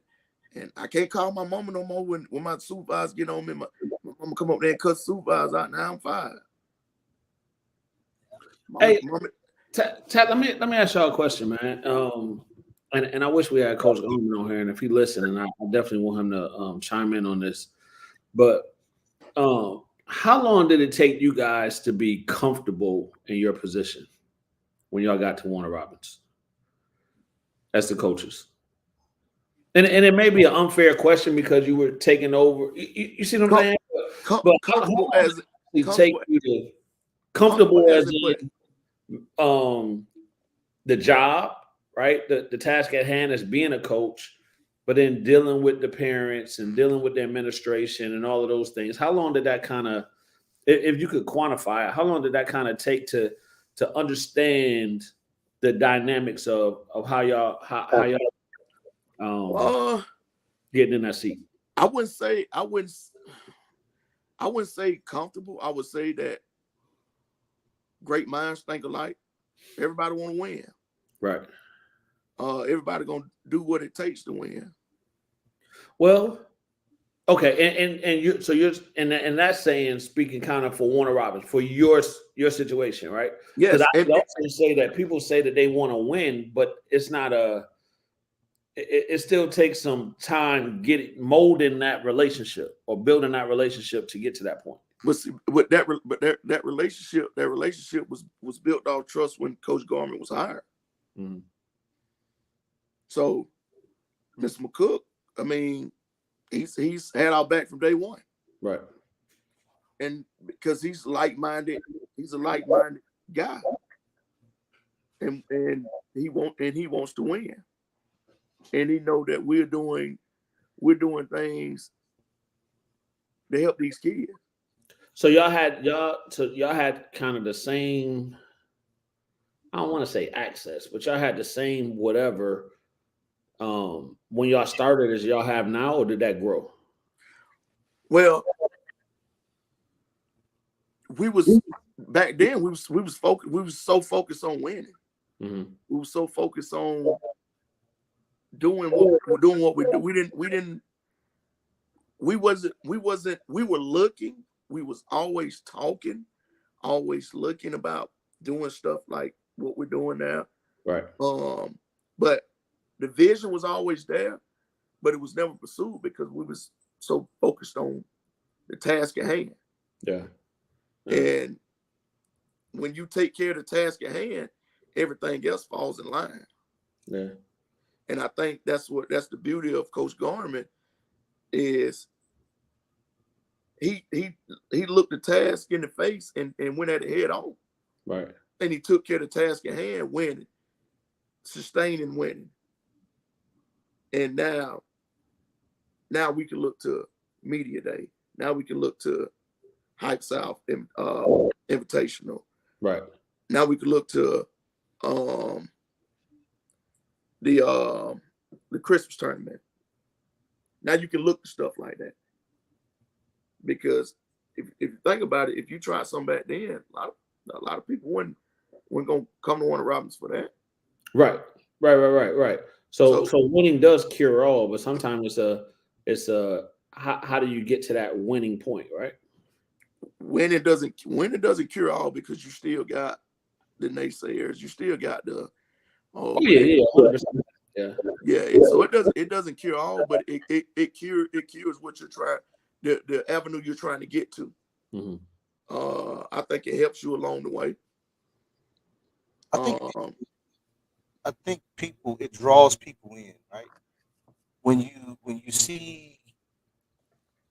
I can't call my mama no more when my supervisor get on me. My mama come up there and cut supervisor out. Now I'm fired. Tat, let me ask y'all a question, man. And I wish we had Coach Gorman on here, and if he listened, and I definitely want him to chime in on this. But how long did it take you guys to be comfortable in your position when y'all got to Warner Robins as the coaches? And it may be an unfair question because you were taking over. You see what I'm saying? But comfortable as comfortable as in the job, right? The task at hand is being a coach, but then dealing with the parents and dealing with the administration and all of those things. How long did that kind of, if you could quantify it, how long did that kind of take to understand the dynamics of how y'all getting in that seat? I wouldn't say comfortable. I would say that great minds think alike. Everybody want to win. Right. Everybody gonna do what it takes to win. Well, okay, and you're and that's saying, speaking kind of for Warner Robins, for your situation, right? Yes. Because I also say that people say that they want to win, but it's not it still takes some time molding that relationship or building that relationship to get to that point. But that relationship was built off trust when Coach Gorman was hired. Mm-hmm. So, Mr. McCook, I mean, he's had our back from day one, right? And because he's a like-minded guy, and he wants to win, and he know that we're doing things to help these kids. So y'all had kind of the same, I don't want to say access, but y'all had the same whatever when y'all started as y'all have now, or did that grow? Well, back then we was focused. We was so focused on winning. Mm-hmm. We were so focused on doing what we do. We were looking. We was always talking, always looking about doing stuff like what we're doing now. Right. But the vision was always there, but it was never pursued because we was so focused on the task at hand. Yeah. And when you take care of the task at hand, everything else falls in line. Yeah. And I think that's the beauty of Coach Gorman is he looked the task in the face and went at it head on. Right. And he took care of the task at hand, winning, sustaining winning. And now we can look to Media Day. Now we can look to Hype South Invitational. Right. Now we can look to the Christmas tournament. Now you can look to stuff like that. Because if you think about it, if you try something back then, a lot of people weren't gonna come to Warner Robins for that. Right. So winning does cure all, but sometimes it's a how do you get to that winning point, right? Winning doesn't cure all because you still got the naysayers, you still got the 100%. Yeah. So it doesn't cure all, but it cures what you're trying, the avenue you're trying to get to. Mm-hmm. I think it helps you along the way. I think it draws people in, right? When you see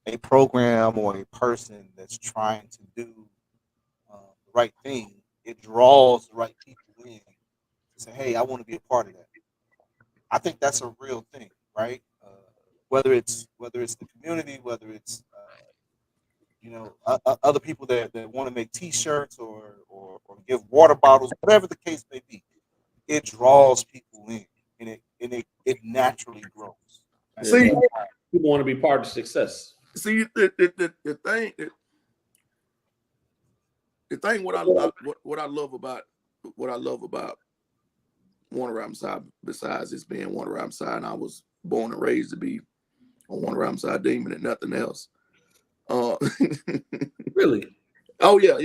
a program or a person that's trying to do the right thing, it draws the right people in to say, "Hey, I want to be a part of that." I think that's a real thing, right? Whether it's the community, whether it's other people that want to make T-shirts or give water bottles, whatever the case may be, it draws people in, and it naturally grows. See, people want to be part of success. See, the thing what I love about Warner Robins side, besides this being Warner Robins side, and I was born and raised to be a Warner Robins side Demon and nothing else. Really? Oh yeah.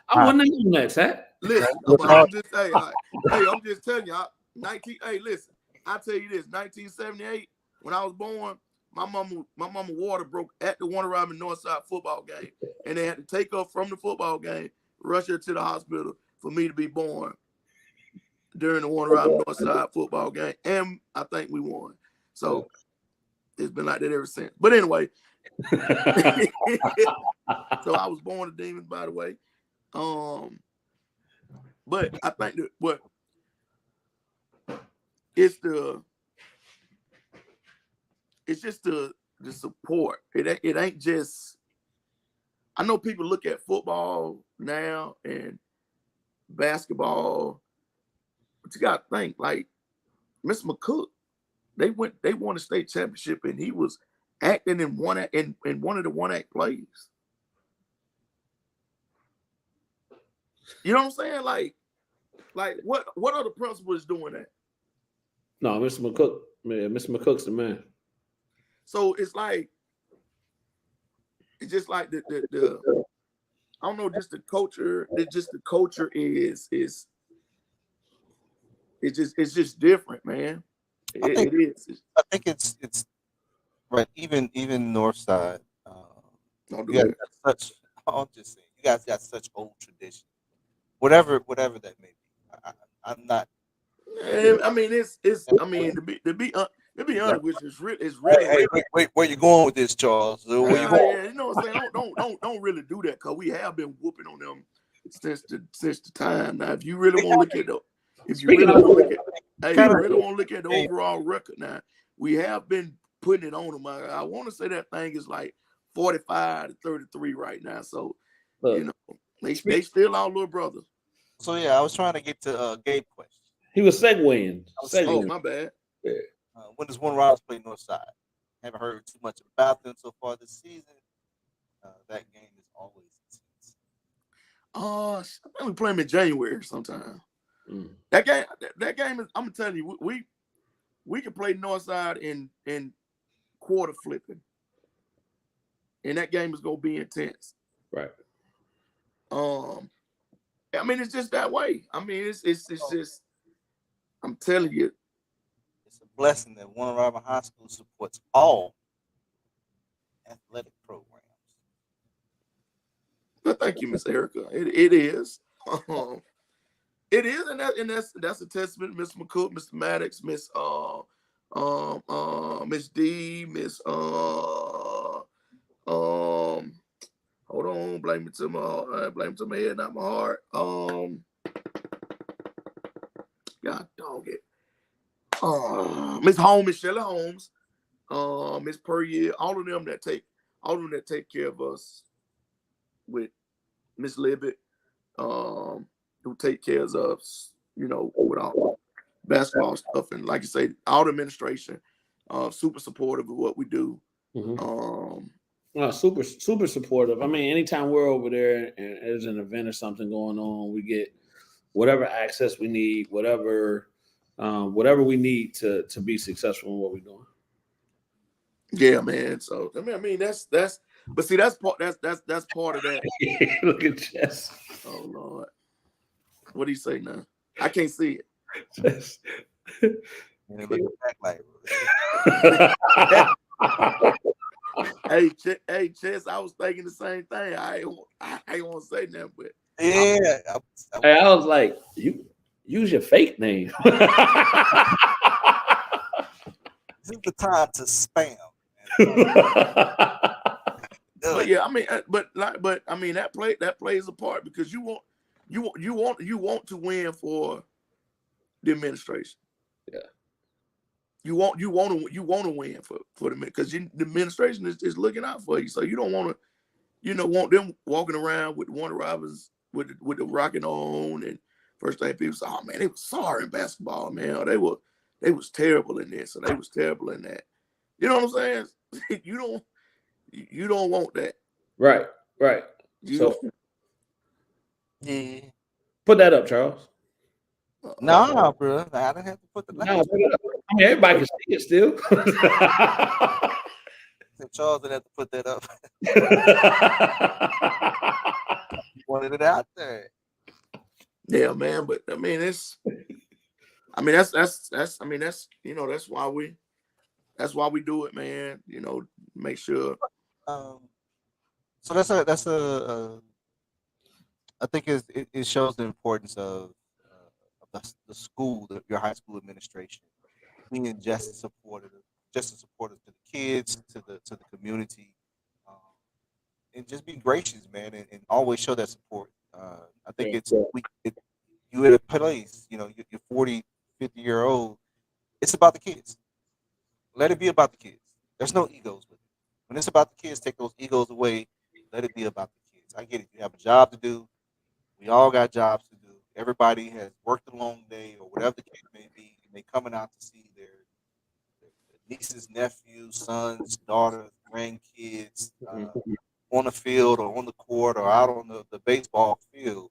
I wouldn't have known that, Tat. Listen, I'm just saying. I'm just telling you. Listen. I tell you this. 1978, when I was born, my mama water broke at the Warner Robins Northside football game, and they had to take her from the football game, rush her to the hospital for me to be born during the Warner Robins Northside football game, and I think we won. So it's been like that ever since. But anyway, so I was born a Demon, by the way. But I think that it's just the support. It ain't just. I know people look at football now and basketball, but you got to think like Miss McCook. They won a state championship, and he was acting in one of the one act plays. You know what I'm saying? Like what other principal is doing that? No, Mr. McCook. Man, Mr. McCook's the man. So it's just like the I don't know, just the culture. It's just the culture is it's just different, man. It is. I think it's right. Even Northside. Don't do You guys that. got such. I'll just say you guys got such old tradition. Whatever that may be. I'm not. I mean, it's. I mean, to be honest, which is really. Wait, where you going with this, Charles? Where you going? Yeah, you know what I'm saying? Don't really do that, because we have been whooping on them since the time. Now, if you really want to look at the overall record, now we have been putting it on them. I want to say that thing is like 45-33 right now. So you know, they still our little brothers. So yeah, I was trying to get to Gabe question. He was segueing. Oh, my bad. Yeah. When does Warner Robins play Northside? Haven't heard too much about them so far this season. That game is always intense. I think we play them in January sometime. That game is. I'm gonna tell you, we can play Northside in quarter flipping, and that game is gonna be intense. Right. I mean, it's just that way. I mean, it's just. I'm telling you. It's a blessing that Warner Robins High School supports all athletic programs. Well, thank you, Miss Erica. It is. It is, and that's a testament to Mr. McCook, Mr. Maddox, Miss Miss D, Miss hold on, blame it to my head, not my heart. God dog it. Miss Holmes, Miss Shelley Holmes, Miss Puryear, all of them that take care of us, with Miss Libet, who take care of us, you know, with our basketball stuff, and like you say, all the administration, super supportive of what we do. Super supportive. I mean, anytime we're over there and there's an event or something going on, we get whatever access we need, whatever we need to be successful in what we're doing. Yeah, man. So I mean that's but see that's part of that. Look at Jess. Oh Lord. What do you say now? I can't see it. Jess. Hey, Chess, I was thinking the same thing. I ain't want to say that, but yeah. I was like, you use your fake name. This is the time to spam. But yeah, I mean, but I mean that plays a part, because you want to win for the administration. Yeah. You want to win for them, because the administration is looking out for you. So you don't want to, want them walking around with Warner Robins with the rocking on, and first thing people say, oh man, they were sorry in basketball, man. Or they was terrible in this, or they was terrible in that. You know what I'm saying? You don't want that. Right. Yeah. Put that up, Charles. No, bro. I don't have to put the No, put it up. I mean, everybody can see it still. Charles didn't have to put that up. He wanted it out there. Yeah, man. But I mean, that's why we do it, man. Make sure. So that's a I think it shows the importance of the school, your high school administration, being just as supportive to the kids, to the community, and just be gracious, man, and always show that support. I think you at a place, you're 40, 50-year-old, It's about the kids. Let it be about the kids. There's no egos with it. When it's about the kids, take those egos away. Let it be about the kids. I get it. You have a job to do. We all got jobs to do. Everybody has worked a long day or whatever the case may be, and they coming out to see their nieces, nephews, sons, daughters, grandkids on the field or on the court or out on the baseball field.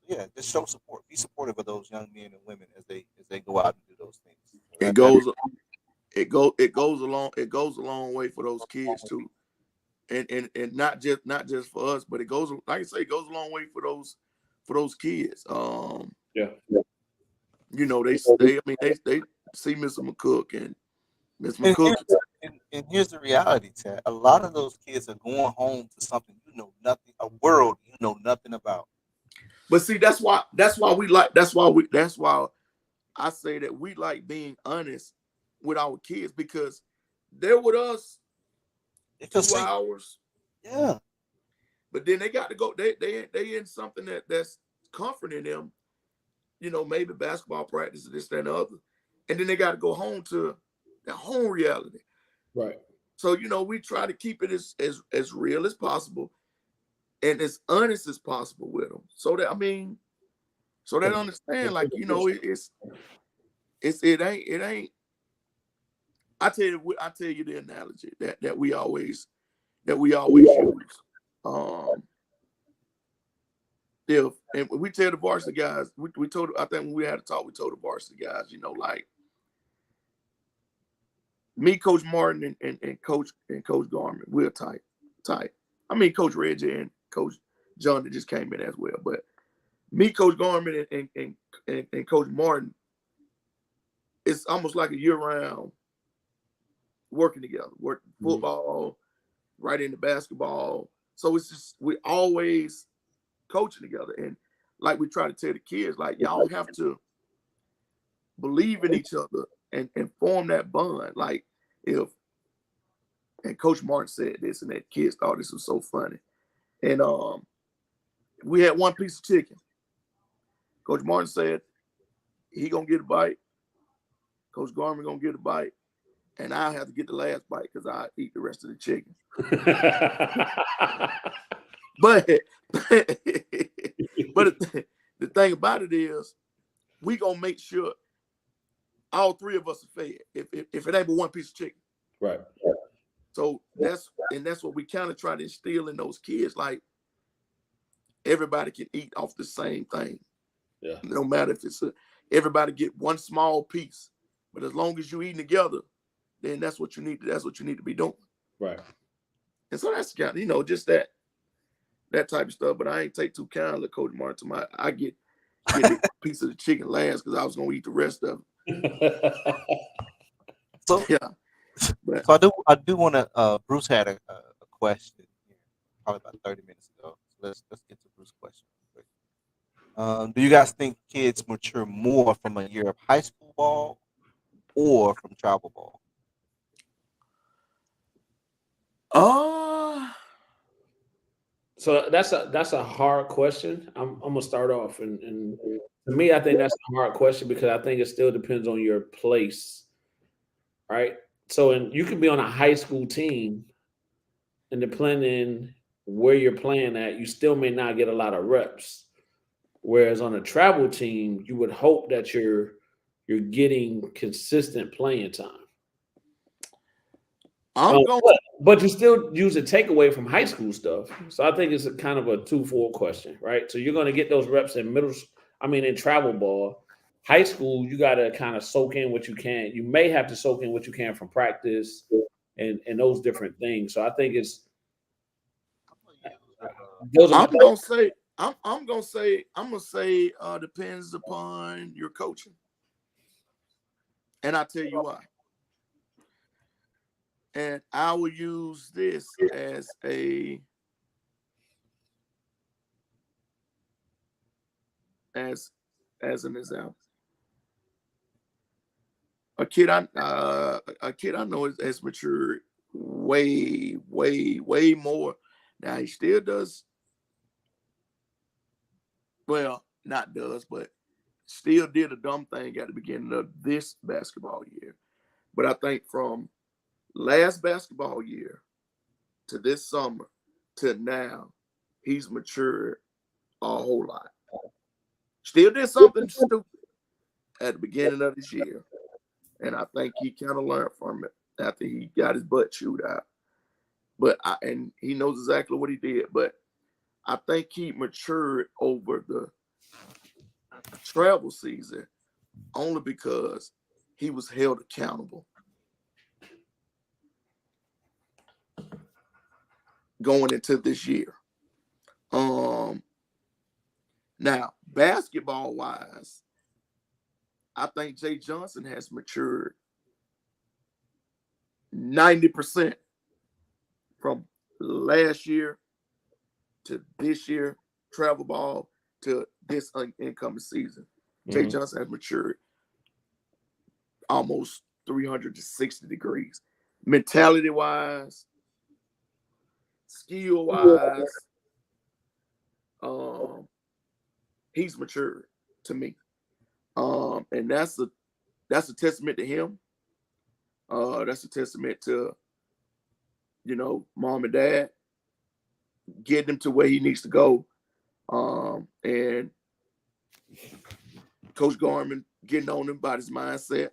Yeah, just show support. Be supportive of those young men and women as they go out and do those things. It goes a long way for those kids too. And not just for us, but it goes, like I say, it goes a long way for those kids. Yeah. You know, they see Mr. McCook and Miss McCook. And here's the reality, Ted. A lot of those kids are going home to something you know nothing, a world you know nothing about. But see, that's why I say that we like being honest with our kids, because they're with us 2 hours. Yeah. But then they got to go. They in something that's comforting them. You know, maybe basketball practice, this, that, and the other. And then they got to go home to their home reality. Right. So, you know, we try to keep it as real as possible and as honest as possible with them. So that, I mean, so they understand, like, you know, it ain't. I tell you the analogy that we always use. And we tell the varsity guys, we told, I think when we had a talk, we told the varsity guys, you know, like me, Coach Martin, and Coach Garmin, we're tight. I mean, Coach Reggie and Coach John that just came in as well, but me, Coach Garmin, and Coach Martin, it's almost like a year-round working together, working football, right into basketball. So it's just, we always coaching together. And like we try to tell the kids, like, y'all have to believe in each other and form that bond. Like, and Coach Martin said this, and that kids thought this was so funny. And we had one piece of chicken. Coach Martin said he gonna get a bite. Coach Garmin gonna get a bite, and I have to get the last bite because I eat the rest of the chicken. But the thing about it is, we gonna make sure all three of us are fed. If it ain't but one piece of chicken, right? So that's what we kind of try to instill in those kids. Like, everybody can eat off the same thing. Yeah. No matter if it's everybody get one small piece, but as long as you eating together, then that's what you need. That's what you need to be doing. Right. And so that's kind of, you know, just that type of stuff. But I ain't take too kindly, Coach Martin. I get a piece of the chicken last because I was gonna eat the rest of it. So yeah. So I do want to. Bruce had a question probably about 30 minutes ago. So let's get to Bruce's question real quick. Do you guys think kids mature more from a year of high school ball or from travel ball? So that's a hard question. I'm gonna start off, and to me, I think that's a hard question because I think it still depends on your place, right? So, you can be on a high school team, and depending where you're playing at, you still may not get a lot of reps. Whereas on a travel team, you would hope that you're getting consistent playing time. But you still use a takeaway from high school stuff. So I think it's a kind of a twofold question, right? So you're going to get those reps in in travel ball. High school, you got to kind of soak in what you can. You may have to soak in what you can from practice and those different things. So I think it's. I'm gonna say depends upon your coaching, and I'll tell you why. And I will use this as an example. A kid I know has matured way more. Now he still does. Well, not does, but still did a dumb thing at the beginning of this basketball year. But I think from last basketball year to this summer to now, he's matured a whole lot. Still did something stupid at the beginning of this year. And I think he kind of learned from it after he got his butt chewed out. And he knows exactly what he did. But I think he matured over the travel season only because he was held accountable going into this year. Now, basketball wise, I think Jay Johnson has matured 90% from last year to this year, travel ball to this incoming season. Jay Johnson has matured almost 360 degrees. Mentality wise, skill wise, he's matured to me. And that's a testament to him. That's a testament to, mom and dad getting him to where he needs to go. And Coach Garmin getting on him about his mindset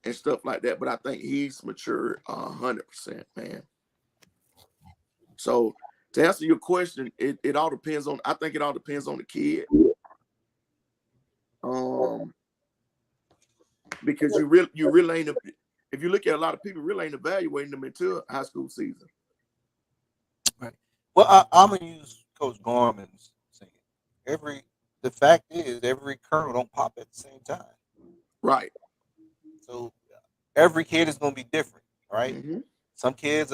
and stuff like that. But I think he's matured 100%, man. So to answer your question, it all depends on. I think it all depends on the kid. Because you really ain't. If you look at a lot of people, really ain't evaluating them until high school season. Right. Well, I'm gonna use Coach Gorman's saying. The fact is, every kernel don't pop at the same time. Right. So every kid is gonna be different, right? Mm-hmm. Some kids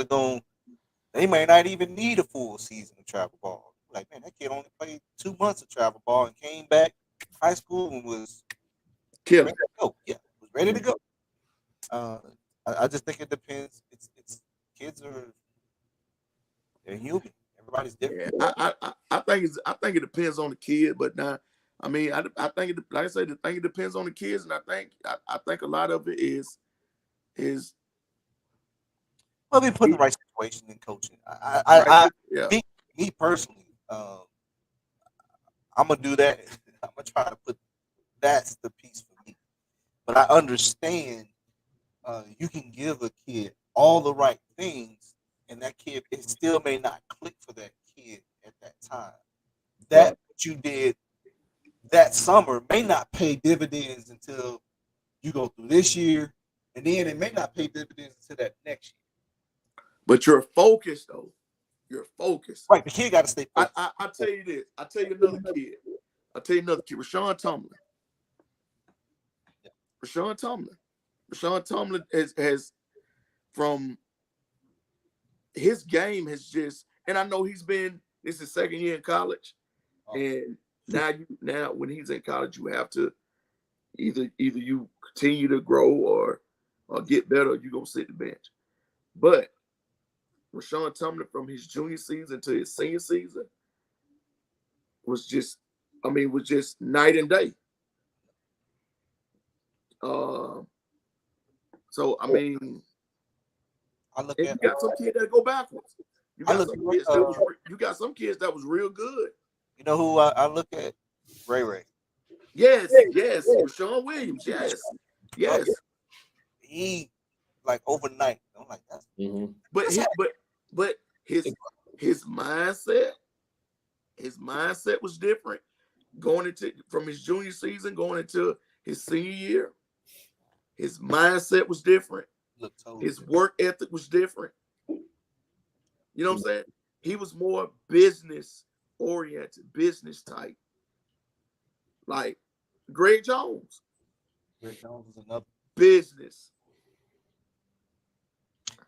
they may not even need a full season of travel ball. Like, man, that kid only played 2 months of travel ball and came back high school and was ready to go. Yeah, was ready to go. I just think it depends. It's kids they're human. Everybody's different. Yeah, I think it depends on the kid, but not. I mean, I think like I said, I think it depends on the kids, and I think a lot of it is. Well, be put in the right situation in coaching. Me personally, I'm gonna do that. I'm gonna try to put that's the piece for me. But I understand you can give a kid all the right things, and that kid it still may not click for that kid at that time. That what you did that summer may not pay dividends until you go through this year, and then it may not pay dividends until that next year. But you're focused, though. You're focused. Right, the kid got to stay focused. I tell you this. I tell you another kid. Rashawn Tomlin. Rashawn Tomlin has from his game has just, and I know this is his second year in college, and now when he's in college, you have to either you continue to grow or get better, or you're gonna sit the bench. But Rashawn Tomlin from his junior season to his senior season was just night and day. So I mean, you got some kids that go backwards. You got some kids that was real good. You know who I look at? Ray. Yes, Rashawn Williams. Yes. He like overnight. I'm like that. Mm-hmm. But his mindset was different from his junior season going into his senior year. His mindset was different. His work ethic was different. You know what I'm saying? He was more business oriented, business type. Like Greg Jones. Greg Jones is another business.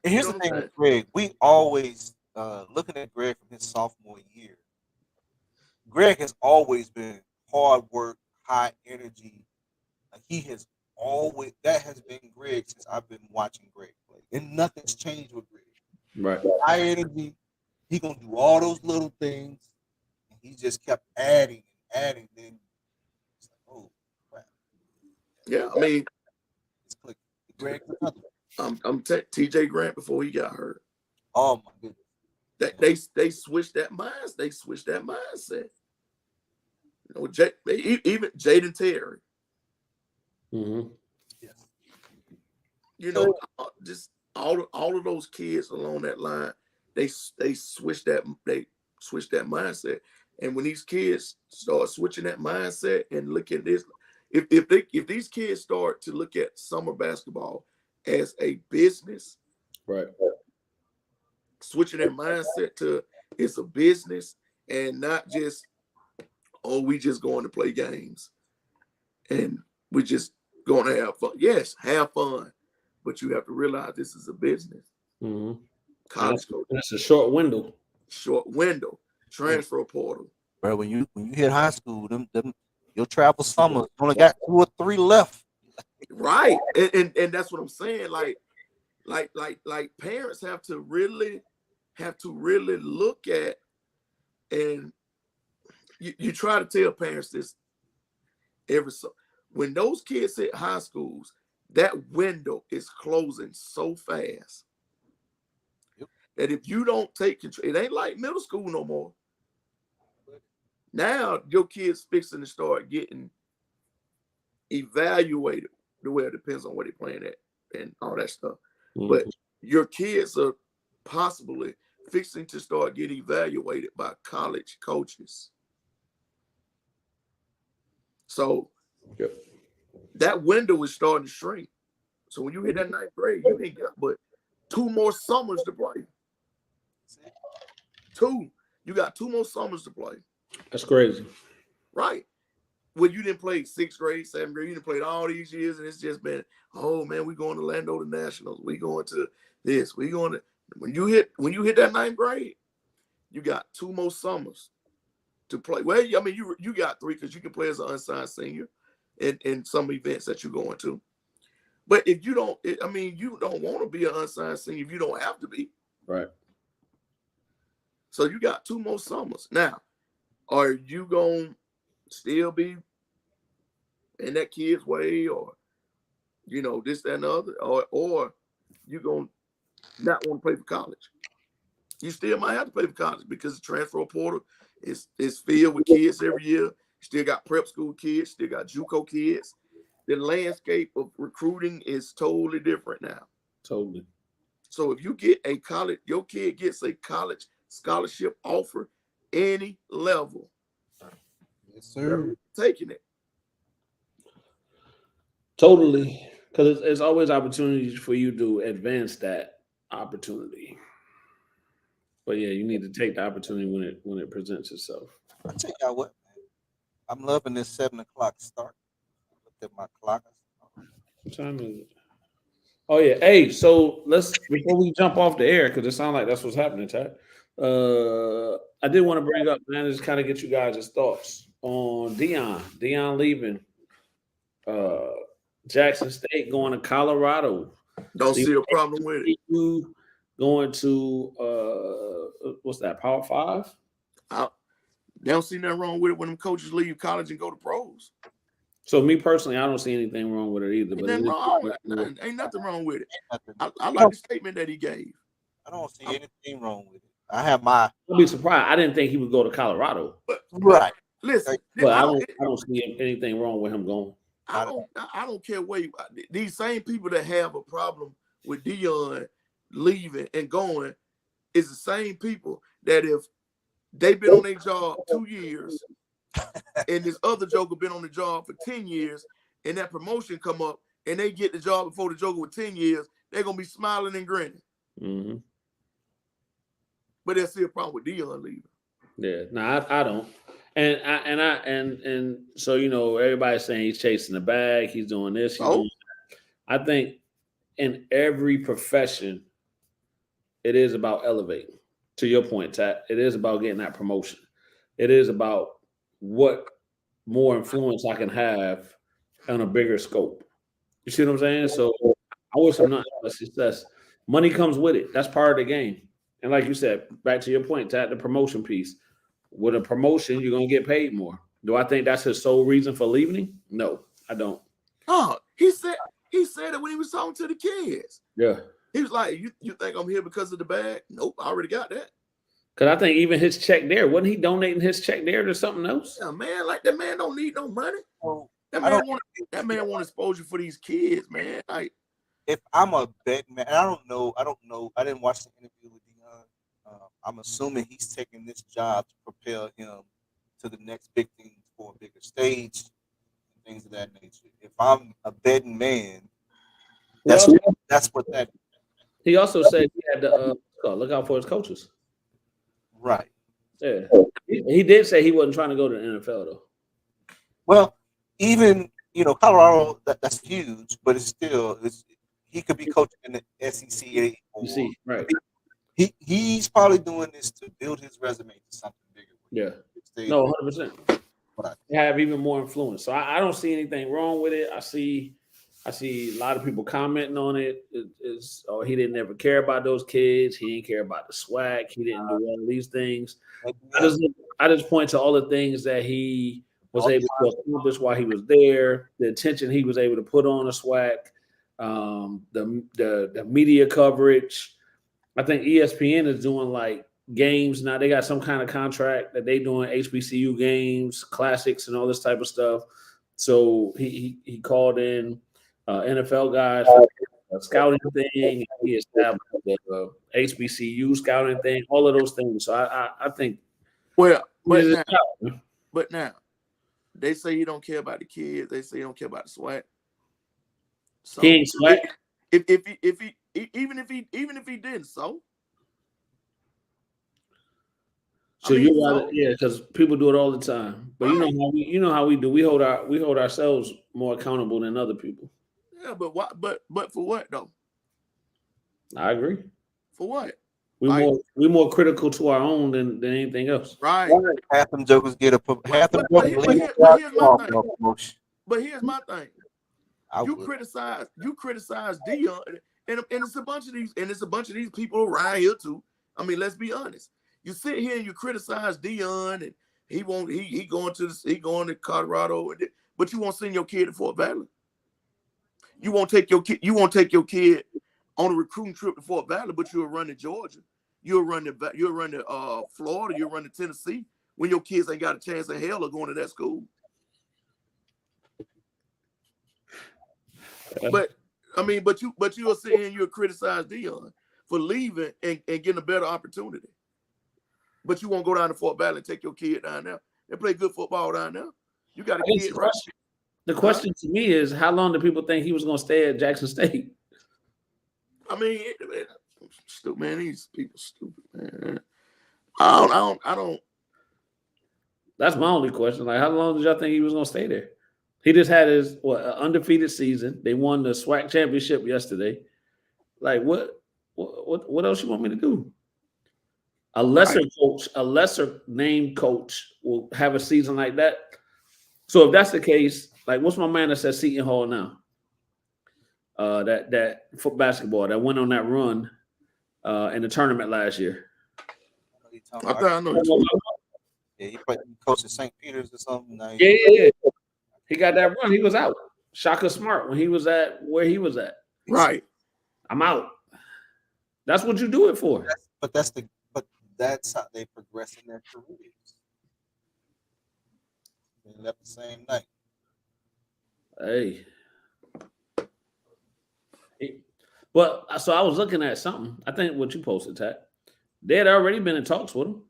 And here's the thing with Greg. We always looking at Greg from his sophomore year. Greg has always been hard work, high energy. That has been Greg since I've been watching Greg play. And nothing's changed with Greg. Right. High energy. He gonna do all those little things. And he just kept adding. Then it's like, oh, Yeah, I mean, It's click. Greg, TJ Grant before he got hurt. oh my goodness. They switched that mindset. They switched that mindset. You know, even Jaden Terry. Mm-hmm. Yes. You know, just all of those kids along that line, they switched that mindset. And when these kids start switching that mindset and look at this, if these kids start to look at summer basketball as a business, Right. switching their mindset to it's a business and not just, oh, we just going to play games and we just going to have fun. Yes, have fun, but you have to realize this is a business. Mm-hmm. College coach, That's a short window. Transfer portal. Bro, when you hit high school, them your travel summers only got 2 or 3 left. Right. And that's what I'm saying. Like parents have to really look at, and you try to tell parents this when those kids hit high schools, that window is closing so fast. Yep. That if you don't take control, it ain't like middle school no more. Now your kids fixing to start getting evaluated. The way it depends on where they're playing at and all that stuff. Mm-hmm. But your kids are possibly fixing to start getting evaluated by college coaches. So that window is starting to shrink. So when you hit that 9th grade, you ain't got but 2 more summers to play. 2. You got 2 more summers to play. That's crazy. Right. Well, you didn't play 6th grade, 7th grade. You didn't play all these years, and it's just been, oh man, we going to Lando the Nationals. We going to this. We going to when you hit that 9th grade, you got 2 more summers to play. Well, I mean, you got 3 because you can play as an unsigned senior in some events that you're going to. But if you don't, you don't want to be an unsigned senior if you don't have to be. Right. So you got 2 more summers. Now, are you going still be in that kid's way, or this, that, and the other, or you gonna not want to play for college? You still might have to play for college because the transfer portal is filled with kids every year. Still got prep school kids, still got JUCO kids. The landscape of recruiting is totally different now. Totally. So if you get your kid gets a college scholarship offer, any level, yes, sir, taking it. Totally, because there's always opportunities for you to advance that opportunity. But yeah, you need to take the opportunity when it presents itself. I tell y'all what, man, I'm loving this 7 o'clock start. I looked at my clock. What time is it? Oh yeah. Hey, so before we jump off the air, because it sounds like that's what's happening, Tad. I did want to bring up, man, just kind of get you guys' thoughts on Deion leaving Jackson State, going to Colorado. Don't see a problem with it. Going to what's that, Power 5? They don't see nothing wrong with it when them coaches leave college and go to pros. So me personally, I don't see anything wrong with it either. Ain't nothing wrong with it. I like the statement that he gave. I don't see anything wrong with it. I'll be surprised. I didn't think he would go to Colorado. Right. Listen, but I don't see anything wrong with him going. I don't care where these same people that have a problem with Deion leaving and going is the same people that if they've been on their job 2 years and this other joker been on the job for 10 years and that promotion come up and they get the job before the joker with 10 years, they're going to be smiling and grinning. Mm-hmm. But there's still a problem with Deion leaving. Yeah, no, I don't. And so, everybody's saying he's chasing the bag, he's doing this, he's doing that. I think in every profession, it is about elevating. To your point, Tat, it is about getting that promotion. It is about what more influence I can have on a bigger scope. You see what I'm saying? So I wish him nothing but success. Money comes with it. That's part of the game. And like you said, back to your point, Tat, the promotion piece. With a promotion, you're going to get paid more. Do I think that's his sole reason for leaving? No, I don't. Oh, he said it when he was talking to the kids. Yeah. He was like, "You think I'm here because of the bag? Nope, I already got that." Because I think even his check there, wasn't he donating his check there to something else? Yeah, man, like that man don't need no money. So, That I man don't want exposure for these kids, man. Like, if I'm a betting man, I don't know. I didn't watch the interview with Dion. I'm assuming he's taking this job to propel him to the next big thing for a bigger stage and things of that nature. If I'm a betting man, that's what that is. He also said he had to look out for his coaches. Right. Yeah. He did say he wasn't trying to go to the NFL, though. Well, even Colorado, that's huge, but it's still he could be coaching in the SEC. You see, right. He's probably doing this to build his resume to something bigger. Yeah. No, 100%. Have even more influence. So I don't see anything wrong with it. I see a lot of people commenting on it. He didn't ever care about those kids. He didn't care about the swag. He didn't do all of these things. I just point to all the things that he was able to accomplish while he was there, the attention he was able to put on the swag, the media coverage. I think ESPN is doing like games now. They got some kind of contract that they doing HBCU games, classics, and all this type of stuff. So he called in NFL guys for the scouting thing. He established the HBCU scouting thing, all of those things. So I think. Well, but now they say you don't care about the kids. They say you don't care about the swag. So he ain't swag. If he even if he didn't, so. So because people do it all the time. But right. you know how we do. We hold ourselves more accountable than other people. Yeah, but what? But for what though? I agree. For what? We more critical to our own than anything else. Right. Half them jokers get half them jokers. But here's my thing. You criticize Dion, and it's a bunch of these people around here too. I mean, let's be honest. You sit here and you criticize Dion, and he going to Colorado, but you won't send your kid to Fort Valley. You won't take your kid on a recruiting trip to Fort Valley, but you'll run to Georgia, you'll run to Florida, you'll run to Tennessee when your kids ain't got a chance in hell of going to that school. But you'll sit here and you'll criticize Dion for leaving and getting a better opportunity. But you won't go down to Fort Valley and take your kid down there and play good football down there. You got a kid, right? The question to me is, how long do people think he was going to stay at Jackson State? I mean, stupid, man. These people stupid, man. I don't. That's my only question. Like, how long did y'all think he was going to stay there? He just had his undefeated season. They won the SWAC championship yesterday. Like, what else you want me to do? A lesser coach, a lesser named coach will have a season like that. So if that's the case, like, what's my man that's at Seton Hall now? That for basketball that went on that run in the tournament last year. I know. Yeah, he coached at St. Peter's or something. Yeah. He got that run. He was out. Shaka Smart when he was at where he was at. Right. I'm out. That's what you do it for. That's how they progress in their careers. They left the same night. Hey. Well, so I was looking at something. I think what you posted, Tat. They had already been in talks with him.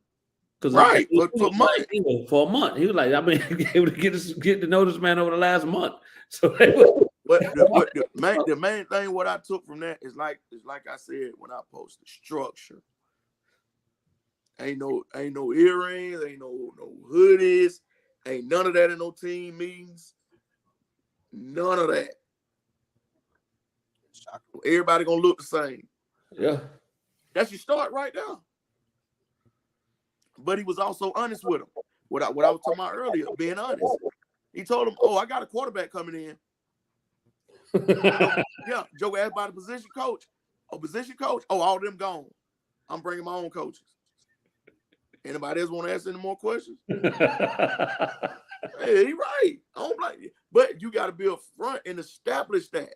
Right, for a month. For a month. He was like, I've been able to get to know this man over the last month. So the main thing what I took from that is like I said when I posted, structure. Ain't no earrings, ain't no hoodies, ain't none of that in no team meetings. None of that. Everybody gonna look the same. Yeah. That's your start right now. But he was also honest with him. What I was talking about earlier, being honest. He told him, "Oh, I got a quarterback coming in." Yeah, Joe asked about a position coach. Oh, all of them gone. I'm bringing my own coaches. Anybody else want to ask any more questions? Yeah. Hey, he right. I don't blame you. But you got to be up front and establish that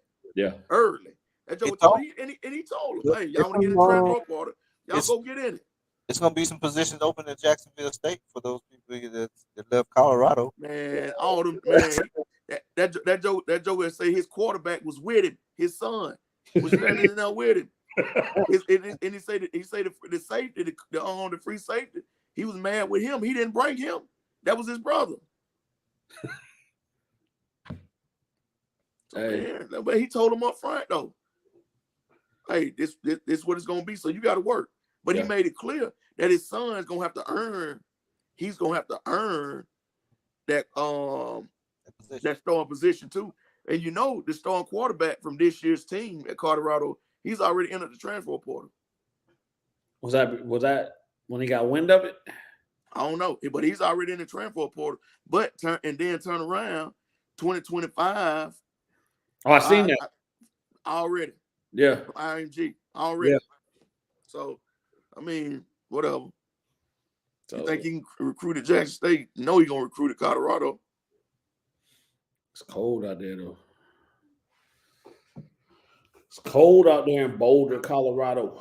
early. That Joe told me, and he told him, hey, y'all want to get in the transfer portal? Y'all go get in it. It's gonna be some positions open at Jacksonville State for those people that left Colorado. Man, all them man. That Joe would say his quarterback was with him. His son was standing in there with him. And he said the safety, the free safety, he was mad with him. He didn't bring him. That was his brother. Hey. Man, but he told him up front though. Hey, this what it's gonna be. So you got to work. But he made it clear that his son's gonna have to earn. He's gonna have to earn that that starting position too. And you know, the starting quarterback from this year's team at Colorado, he's already entered the transfer portal. Was that when he got wind of it? I don't know, but he's already in the transfer portal. But turn around 2025. Oh, I seen that already. Yeah, IMG already. Yeah. So, I mean, whatever. So, you think he can recruit at Jackson State? No, he's gonna recruit at Colorado. It's cold out there, though. It's cold out there in Boulder, Colorado.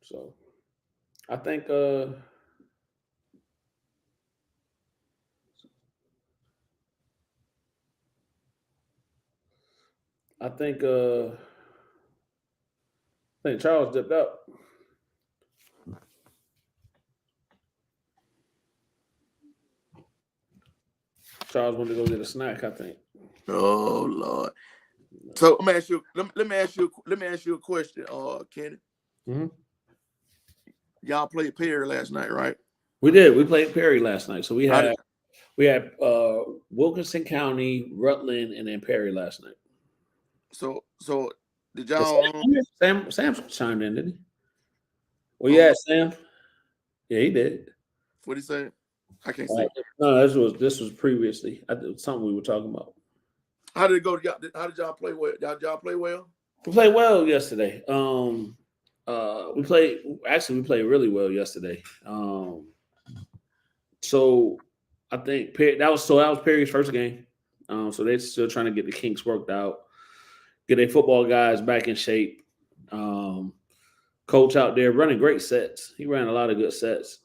So, I think I think Charles dipped up. Charles went to go get a snack, I think. Oh Lord. So let me ask you a question, Kenny. Mm-hmm. Y'all played Perry last night, right? We did. We played Perry last night. So we had Wilkinson County, Rutland, and then Perry last night. So did y'all Sam chimed in, didn't he? Well, yeah, Sam. Yeah, he did. What did he say? I can't see. No, this was previously. Something we were talking about. How did it go? How did y'all play well? Y'all play well? We played well yesterday. We played really well yesterday. So I think that was Perry's first game. So they're still trying to get the kinks worked out, get their football guys back in shape. Coach out there running great sets. He ran a lot of good sets.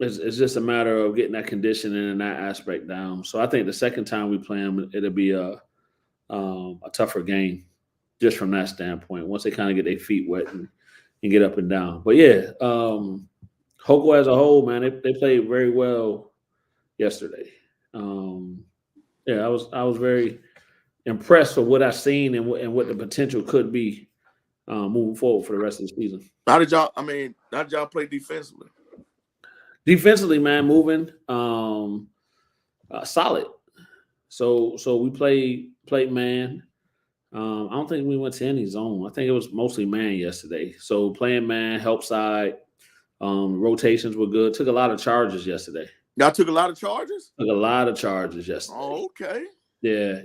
It's just a matter of getting that conditioning and that aspect down. So I think the second time we play them, it'll be a tougher game just from that standpoint. Once they kind of get their feet wet and get up and down. But yeah, Hoko as a whole, man, they played very well yesterday. Yeah, I was very impressed with what I've seen and what the potential could be moving forward for the rest of the season. How did y'all play defensively? Defensively, man, moving solid. So we played man. I don't think we went to any zone. I think it was mostly man yesterday. So playing man, help side, rotations were good. Took a lot of charges yesterday. Y'all took a lot of charges? Took a lot of charges yesterday. Oh, okay. Yeah.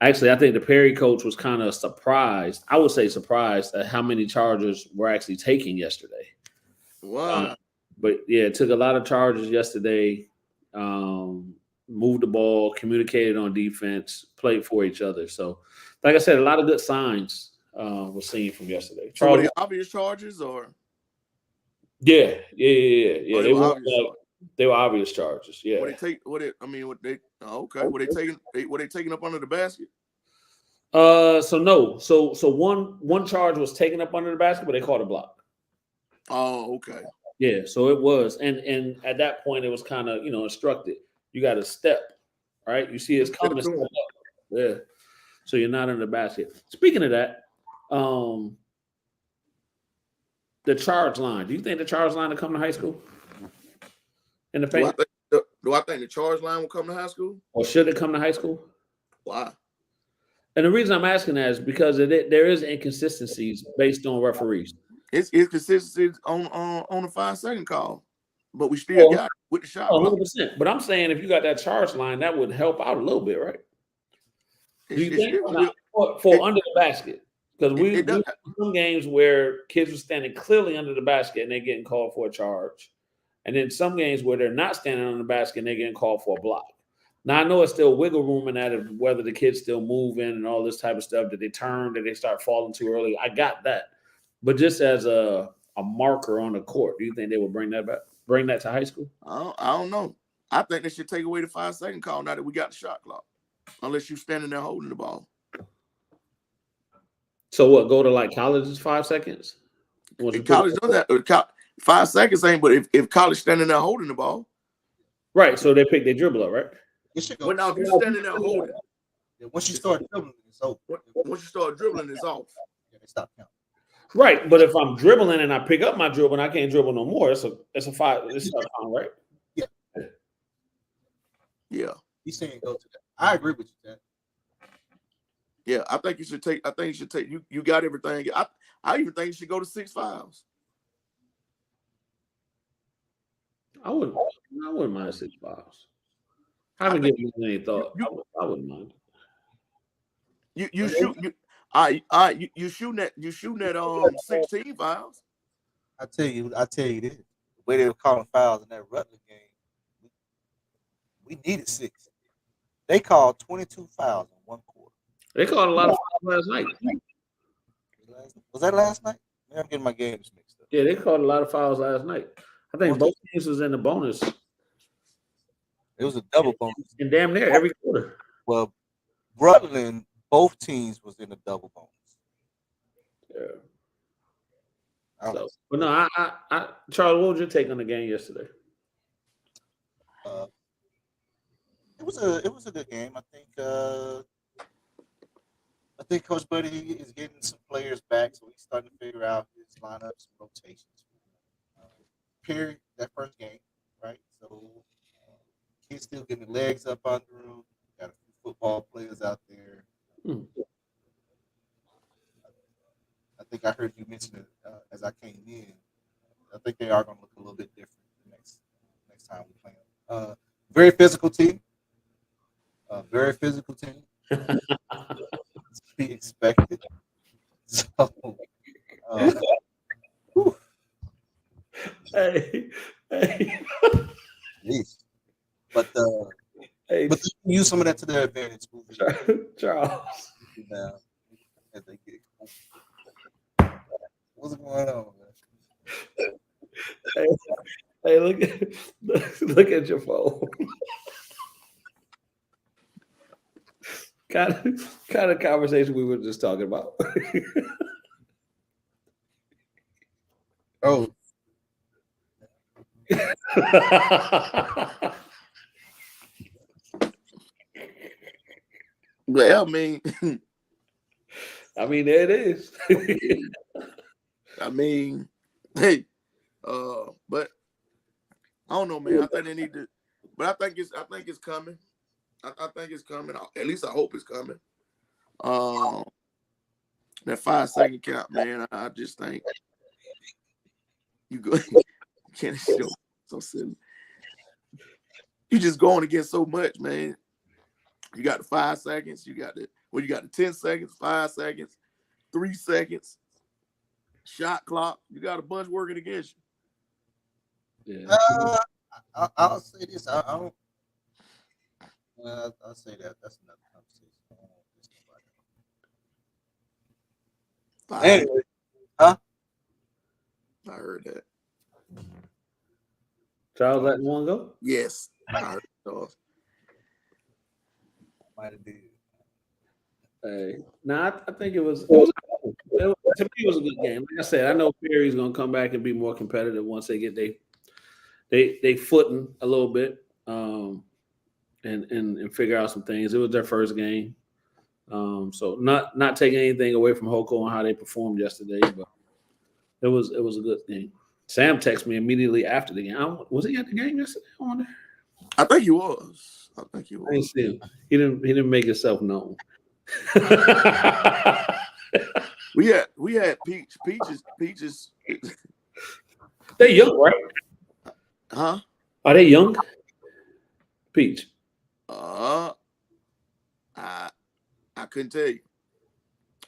Actually, I think the Perry coach was kind of surprised. I would say surprised at how many charges we're actually taking yesterday. Wow. But yeah, it took a lot of charges yesterday. Moved the ball, communicated on defense, played for each other. So, like I said, a lot of good signs were seen from yesterday. So were they obvious charges or? Yeah. Oh, they were obvious charges. Yeah. Were they taking up under the basket? So no. So one charge was taken up under the basket, but they called a block. Oh, okay. Yeah, so it was, and at that point it was kind of instructed. You got to step, right? You see it's coming. Step up. Yeah, so you're not in the basket. Speaking of that, the charge line. Do you think the charge line will come to high school? In the paint? Do I think the charge line will come to high school? Or should it come to high school? Why? And the reason I'm asking that is because there is inconsistencies based on referees. It's consistency on the 5-second call, but we still got it with the shot. 100%. But I'm saying if you got that charge line, that would help out a little bit, right? Do you think for under the basket? Because we It does. some games where kids were standing clearly under the basket and they're getting called for a charge. And then some games where they're not standing on the basket and they're getting called for a block. Now, I know it's still wiggle room in that of whether the kids still move in and all this type of stuff. Did they turn? Did they start falling too early? I got that. But just as a marker on the court, do you think they will bring that back? Bring that to high school? I don't know. I think they should take away the 5-second call now that we got the shot clock. Unless you're standing there holding the ball. So what? Go to like college's 5 seconds? If college does that. 5 seconds ain't, but if college standing there holding the ball. Right. So they pick their dribble up, right? It should go. But now if you're standing there holding, Once you start dribbling, it's over. once you start dribbling, it's off. Yeah, they stop counting. Right. But if I'm dribbling and I pick up my dribble and I can't dribble no more, it's a 5. It's not on, right? Yeah. He's saying go to that. I agree with you, Ted. Yeah, I think you should take. You got everything. I even think you should go to 6 fouls. I wouldn't mind 6 fouls. I haven't given it any thought. I wouldn't mind. You shooting at 16 fouls. I tell you this. The way they were calling fouls in that Rutland game, we needed 6. They called 22 fouls in one quarter. They called a lot of fouls last night. Was that last night? Maybe I'm getting my games mixed up. Yeah, they called a lot of fouls last night. I think both teams was in the bonus. It was a double bonus. And damn near every quarter. Well, Rutland, both teams was in a double bonus. Yeah. So, but no, I Charles, what was your take on the game yesterday? It was a good game. I think Coach Buddy is getting some players back, so he's starting to figure out his lineups, rotations. Perry, that first game, right? So he's still getting the legs up under him. Got a few football players out there. I think I heard you mention it as I came in. I think they are going to look a little bit different the next time we play them. Very physical team. Very physical team. To be expected. So, Hey. Jeez. But Hey, they can use some of that to their advantage. Charles. Now, as they get what's going on, man? Hey, look at your phone. kind of conversation we were just talking about. Oh. Well, I mean, there it is. I mean, hey, but I don't know, man. I think they need to, but I think it's coming. I think it's coming. At least I hope it's coming. That 5-second count, man. I just think you go. You can't show so silly. You just going against so much, man. You got the 5 seconds. You got the 10 seconds, 5 seconds, 3 seconds, shot clock. You got a bunch working against Yeah. I'll say this. I don't. I'll say that. That's another conversation. Anyway, huh? I heard that. Charles letting one go? Yes, I heard that. Might have did. Hey, no, I think to me it was a good game. Like I said, I know Perry's gonna come back and be more competitive once they get they footing a little bit, and figure out some things. It was their first game, so not taking anything away from Hoko and how they performed yesterday, but it was a good game. Sam texted me immediately after the game. Was he at the game yesterday? I wonder. I think he was. I didn't see him. He didn't make himself known. We had Peaches. They young, right? Huh? Are they young? Peach. I couldn't tell you.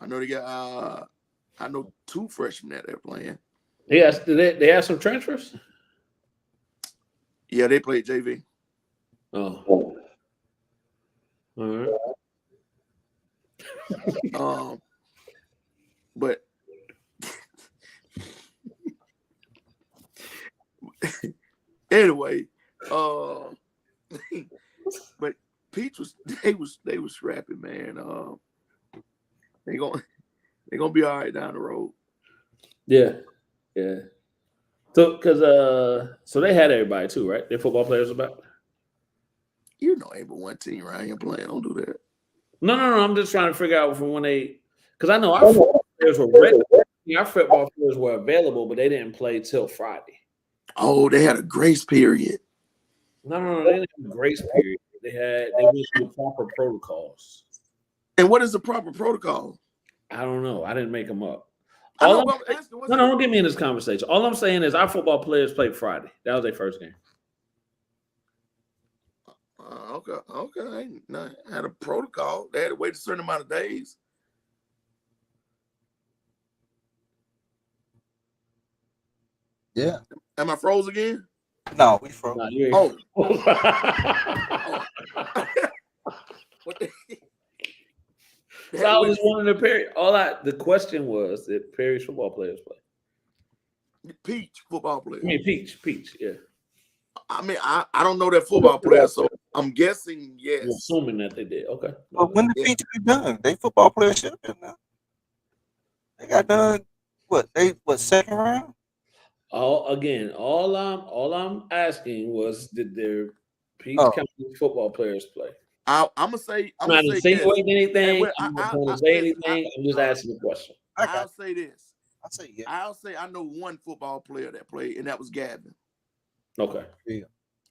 I know they got. I know 2 freshmen that they're playing. Yes, they have some transfers. Yeah, they played JV. Oh, all right. But anyway, but Peach was they was scrapping, man. They gonna be all right down the road. Yeah. So, so they had everybody too, right? Their football players about. You know, ain't but one team right here playing. Don't do that. No. I'm just trying to figure out from when they, because I know our football players were ready. Our football players were available, but they didn't play till Friday. Oh, they had a grace period. No. They didn't have a grace period. They went through proper protocols. And what is the proper protocol? I don't know. I didn't make them up. I'm No, asking, don't get me in this conversation. All I'm saying is our football players played Friday. That was their first game. Okay. I had a protocol. They had to wait a certain amount of days. Yeah. Am I froze again? No, we froze. Nah, you ain't Oh. So I was just wondering if Perry. The question was that Perry's football players play. Peach football player. I mean Peach, yeah. I mean, I don't know that football player, so I'm guessing yes. I'm assuming that they did. Okay. But when the Peach be done, they football players should have been done. They got done. What second round? All I'm asking was, did their Peach County football players play? I'm gonna say. I'm not insinuating anything. Well, I'm not going to say anything. I'm just asking a question. I'll say this. I'll say yeah. I'll say I know one football player that played, and that was Gavin. Okay. Yeah.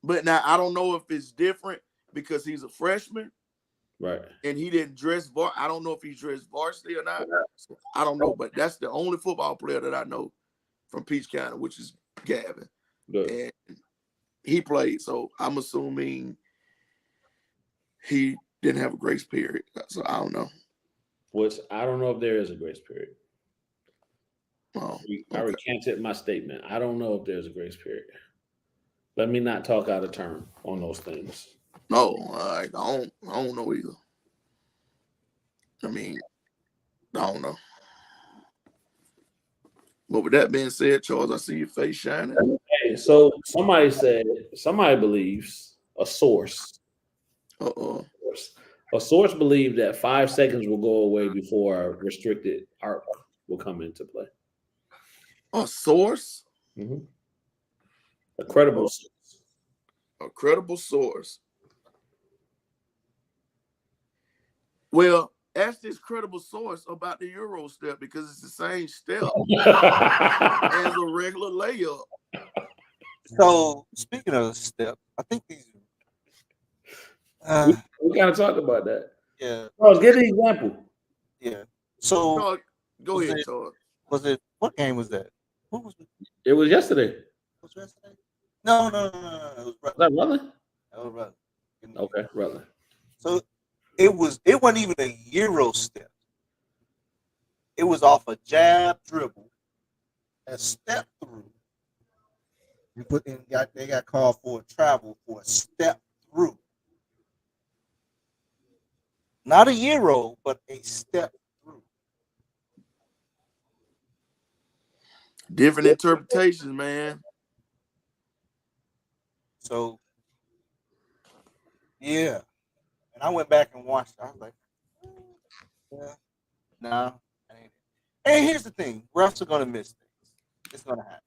But now I don't know if it's different because he's a freshman, right? And he didn't dress. I don't know if he dressed varsity or not. So I don't know, but that's the only football player that I know from Peach County, which is Gavin. Good. And he played, so I'm assuming he didn't have a grace period. So I don't know. Which I don't know if there is a grace period. Oh, okay. I recanted my statement. I don't know if there's a grace period. Let me not talk out of turn on those things. No, I don't know either. I mean, I don't know. But with that being said, Charles, I see your face shining. Hey, so somebody believes, a source. A source believed that 5 seconds will go away before a restricted arc will come into play. A source? Mm-hmm. A credible source. A credible source. Well, ask this credible source about the Euro step because it's the same step as a regular layup. So, speaking of the step, I think these. We kind of talked about that. Yeah. Charles, give the example. Yeah. So, Charles, go ahead, Charles. What game was that? What was it? It was yesterday. Was it yesterday? No. It was that Rutland? That was Rutland. Okay, Rutland. So it wasn't even a Euro step. It was off a jab dribble, a step through. They got called for a travel for a step through. Not a Euro, but a step through. Different interpretations, man. So, yeah. And I went back and watched it. I was like, yeah, nah. And here's the thing. Refs are going to miss things. It's going to happen.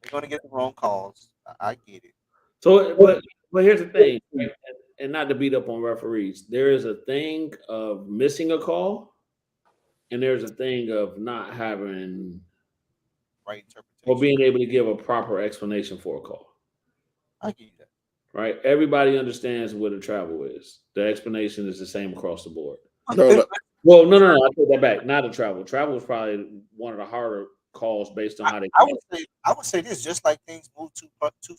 They're going to get the wrong calls. I get it. So, but here's the thing. And not to beat up on referees. There is a thing of missing a call. And there's a thing of not having right interpretation or being able to give a proper explanation for a call. I get that. Right? Everybody understands what a travel is. The explanation is the same across the board. No. I take that back. Not a travel. Travel is probably one of the harder calls based on how they. I would say this: just like things move too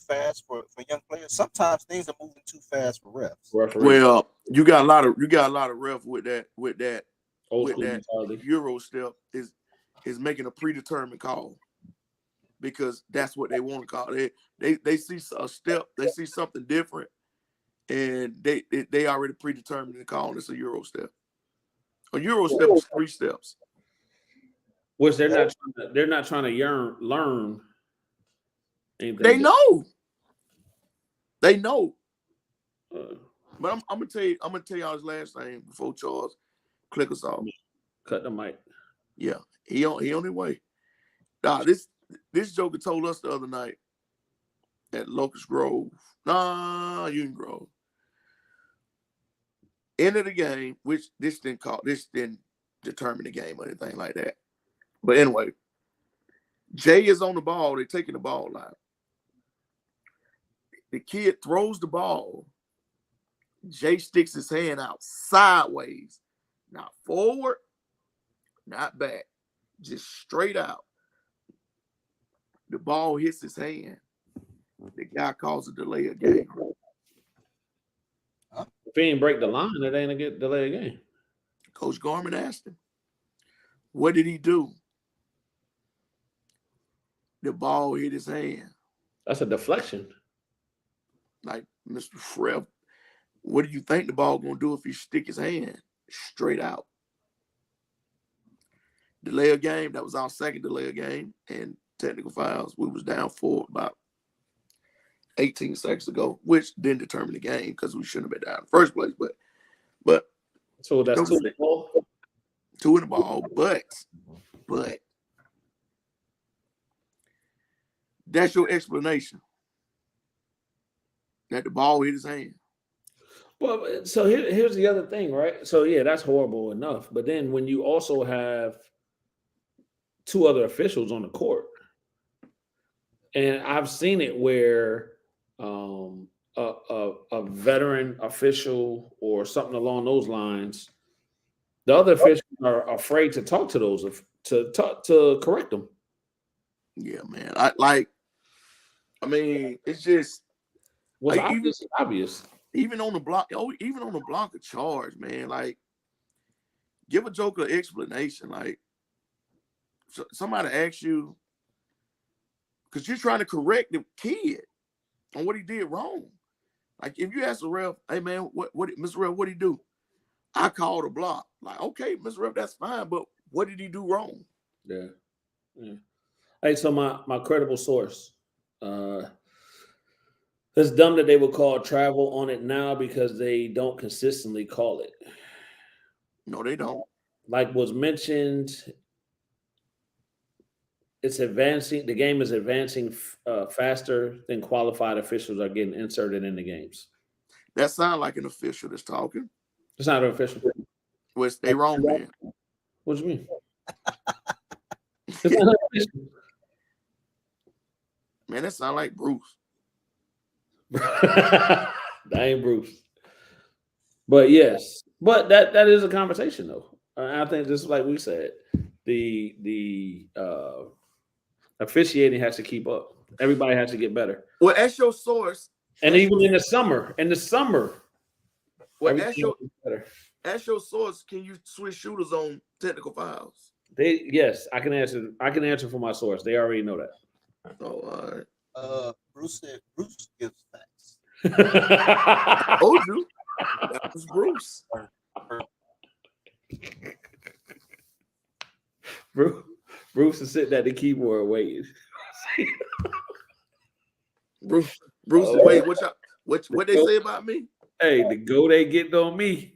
fast for young players, sometimes things are moving too fast for refs. Well, you got a lot of refs with that Old with school that mentality. Euro step is making a predetermined call because that's what they want to call it. They see a step, they see something different, and they already predetermined to call it's a Euro step. A Euro step is 3 steps. Which they're not trying to learn anything. They know. They know. Uh, But I'm gonna tell y'all his last name before Charles click us off. cut the mic. Yeah, he on his way. Nah, this joker told us the other night at Locust Grove. Union Grove. End of the game, which this didn't determine the game or anything like that. But anyway, Jay is on the ball. They're taking the ball out. The kid throws the ball. Jay sticks his hand out sideways, not forward, not back, just straight out. The ball hits his hand. The guy calls a delay of game. If he ain't break the line, it ain't a good delay of game. Coach Gorman asked him, what did he do? The ball hit his hand. That's a deflection. Like, Mr. Frev, what do you think the ball going to do if he stick his hand straight out? Delay of game, that was our second delay of game, and technical fouls. We was down 4 about 18 seconds ago, which didn't determine the game because we shouldn't have been down in the first place. But so that's 2 in the ball. 2 in the ball, but that's your explanation. That the ball hit his hand. Well, so here's the other thing, right? So yeah, that's horrible enough. But then when you also have 2 other officials on the court, and I've seen it where a veteran official or something along those lines, the other officials are afraid to talk to those to correct them. Yeah, man. I mean, it's just What's like, obvious. Even on the block of charge, man. Like, give a joker an explanation. Like, somebody asks you, because you're trying to correct the kid on what he did wrong. Like, if you ask the ref, hey man, what Mr. Ref, what did he do? I called a block. Like, okay, Mr. Ref, that's fine, but what did he do wrong? Yeah. Hey, so my credible source. It's dumb that they would call travel on it now because they don't consistently call it. No, they don't. Like was mentioned, it's advancing. The game is advancing faster than qualified officials are getting inserted in the games. That sounds like an official that's talking. It's not an official. Well, they wrong, man. What do you mean? It's not official. Man, that sounds like Bruce. That ain't Bruce. But yes, but that is a conversation though. I think just like we said, the officiating has to keep up. Everybody has to get better. Well, that's your source. And even in the summer, well, that's your source. Can you switch shooters on technical fouls? Yes, I can answer. I can answer for my source. They already know that. Oh, all right. Bruce said Bruce gives facts. I told you. That was Bruce. Bruce is sitting at the keyboard waiting. Bruce wait, what they say about me? Hey, the goat ain't getting on me.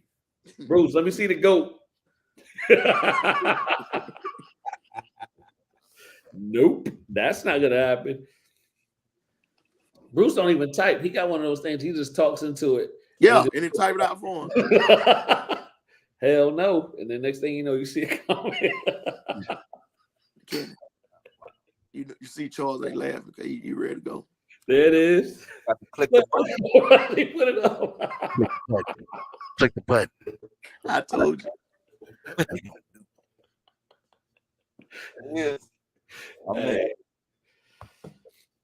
Bruce, let me see the goat. Nope, that's not gonna happen. Bruce don't even type. He got one of those things. He just talks into it. Yeah, and he type it out for him. Hell no. And then next thing you know, you see a comment. You see Charles ain't laughing because he ready to go. There it is. Click the button. He put it up. Click the button. I told you. Yes. Hey.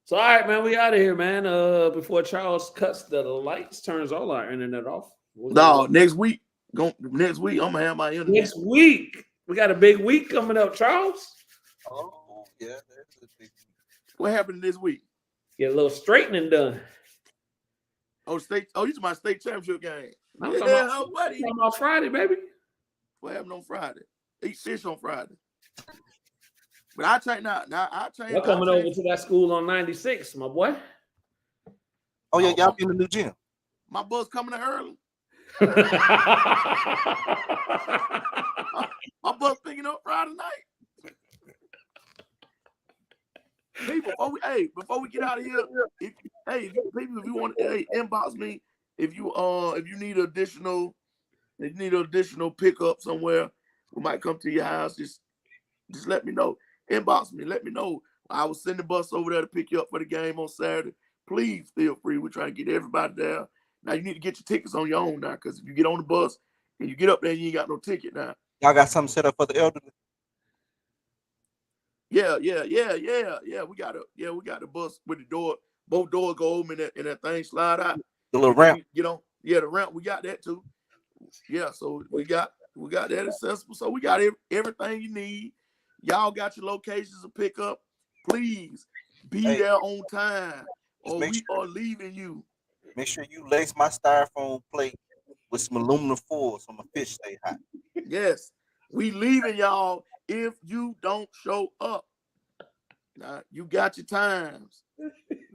So, all right, man, we out of here, man. Before Charles cuts the lights, turns all our internet off. No, next week. Next week, I'm gonna have my internet. Next week. We got a big week coming up, Charles. Oh, yeah, that's a big. What happened this week? Get a little straightening done. Oh, you talking about state championship game? I'm Yeah, talking how buddy? about Friday, baby. What happened on Friday? Eat fish on Friday. But I change now. I change. We're coming over to that school on 96, my boy. Oh yeah, y'all be in the new gym. My bus coming in early. My bus picking up Friday night. Hey, before we get out of here, if you want, inbox me if you need additional pickup somewhere. We might come to your house. Just let me know. Inbox me. Let me know. I will send the bus over there to pick you up for the game on Saturday. Please feel free. We're trying to get everybody there. Now you need to get your tickets on your own now, because if you get on the bus and you get up there and you ain't got no ticket now. Y'all got something set up for the elderly? Yeah. We got the bus with the door. Both doors go open and that thing slide out. The little ramp. The ramp. We got that too. Yeah, so we got that accessible. So we got everything you need. Y'all got your locations to pick up. Please be there on time, or we are leaving you. Make sure you lace my styrofoam plate with some aluminum foil so my fish stay hot. Yes, we leaving y'all if you don't show up. Now, you got your times.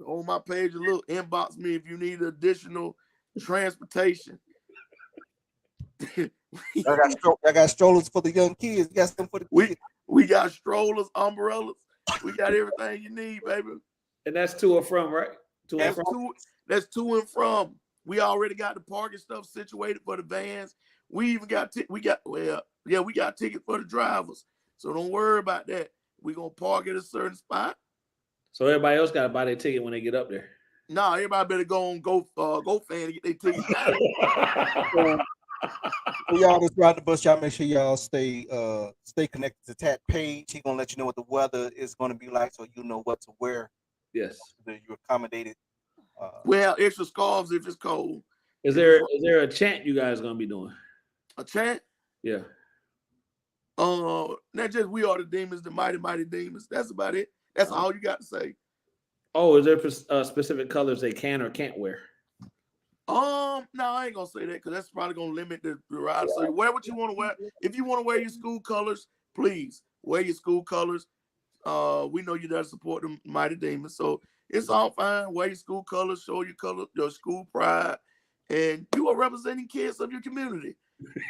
On my page, look, inbox me if you need additional transportation. I got strollers for the young kids. You got something for the kids. We got strollers, umbrellas. We got everything you need, baby. And that's to or from, right? That's to and from. We already got the parking stuff situated for the vans. We even got tickets for the drivers. So don't worry about that. We're gonna park at a certain spot. So everybody else gotta buy their ticket when they get up there. No, everybody better go on GoFan and get their tickets now. For y'all that's ride the bus, y'all make sure y'all stay connected to Tat page. He's gonna let you know what the weather is gonna be like, so you know what to wear. Yes. You're accommodated. We have extra scarves if it's cold. Is there a chant you guys gonna be doing? A chant? Yeah. Not just we are the demons, the mighty, mighty demons. That's about it. That's all you got to say. Oh, is there specific colors they can or can't wear? No, I ain't gonna say that because that's probably gonna limit the ride. So wear what you want to wear. If you want to wear your school colors, please wear your school colors. We know you there to support the mighty demons, so it's all fine. Wear your school colors, show your school pride, and you are representing kids of your community.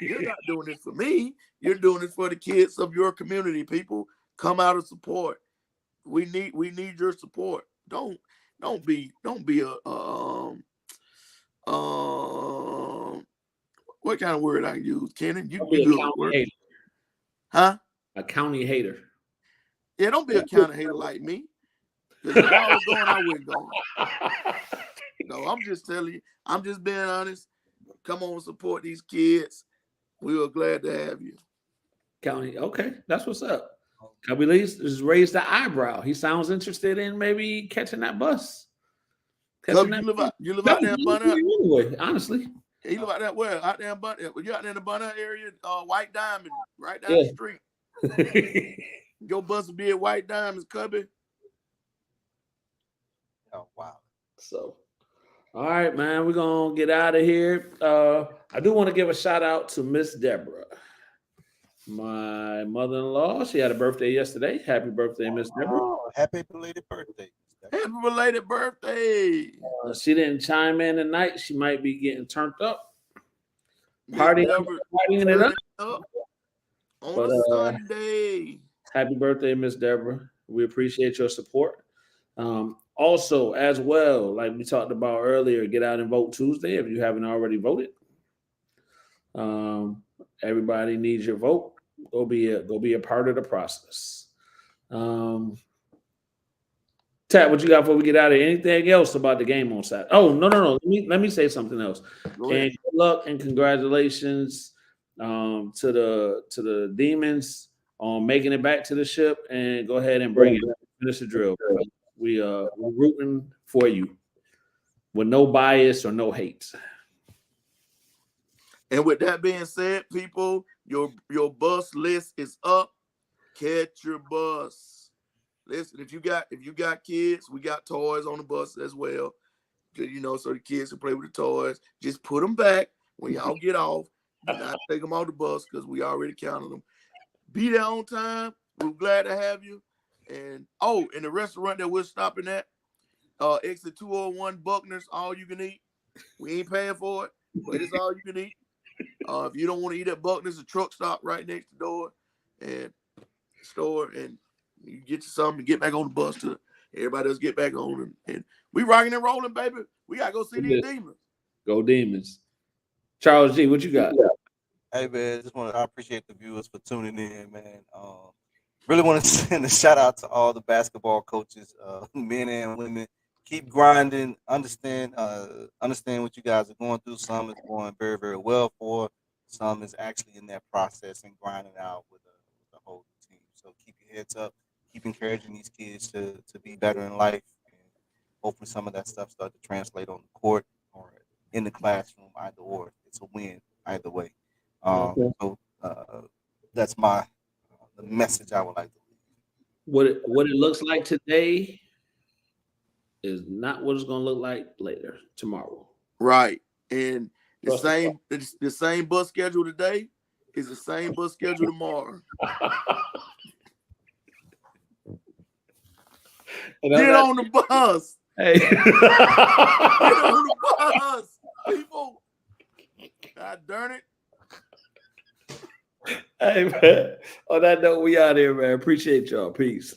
You're not doing this for me. You're doing this for the kids of your community. People, come out and support. We need your support. Don't be what kind of word I use, Kenan? You good with word? Hater. Huh? A county hater. Yeah, don't be a county hater like me. Because if I was going, I wouldn't go. No, I'm just telling you. I'm just being honest. Come on, support these kids. We were glad to have you. County, okay, that's what's up. Cubby Lee just raised the eyebrow. He sounds interested in maybe catching that bus. You live out there in Bunny. Anyway, honestly. You live out there where? Out there in Bunny. You out there in the Bunny area, White Diamond, right down the street. Your bus will be at White Diamonds, Cubby. Oh, wow. So, all right, man, we're going to get out of here. I do want to give a shout out to Miss Deborah, my mother-in-law. She had a birthday yesterday. Happy birthday, Miss Deborah. Oh, happy belated birthday. Happy belated birthday. She didn't chime in tonight. She might be getting turned up. Partying it up. On a Sunday. Happy birthday, Miss Deborah. We appreciate your support. Also, as well, like we talked about earlier, get out and vote Tuesday if you haven't already voted. Everybody needs your vote. Go be a part of the process. Tat, what you got before we get out of here? Anything else about the game on Saturday? Oh, no. Let me say something else. And good luck and congratulations to the Demons on making it back to the ship, and go ahead and bring it. Finish the drill. We're rooting for you with no bias or no hate. And with that being said, people, your bus list is up. Catch your bus. Listen, if you got kids, we got toys on the bus as well. You know, so the kids can play with the toys. Just put them back when y'all get off. Do not take them off the bus because we already counted them. Be there on time. We're glad to have you. And in the restaurant that we're stopping at, exit 201 Buckner's, all you can eat. We ain't paying for it, but it's all you can eat. If you don't want to eat at Buckner's, a truck stop right next to the door and store, and you get you something and get back on the bus to everybody else get back on. And we rocking and rolling, baby. We got to go see these Demons. Go Demons. Charles G, what you got? Hey man, I appreciate the viewers for tuning in, man. Really want to send a shout out to all the basketball coaches, men and women. Keep grinding. Understand what you guys are going through. Some is going very, very well for. Some is actually in that process and grinding out with the whole team. So keep your heads up. Keep encouraging these kids to be better in life. And hopefully some of that stuff start to translate on the court or in the classroom, either or. It's a win either way. So that's the message I would like to leave. What it looks like today is not what it's going to look like later, tomorrow. Right. And the same bus schedule today is the same bus schedule tomorrow. Get on the bus. Hey. Get on the bus, people. God darn it. Hey, man. On that note, we out here, man. Appreciate y'all. Peace.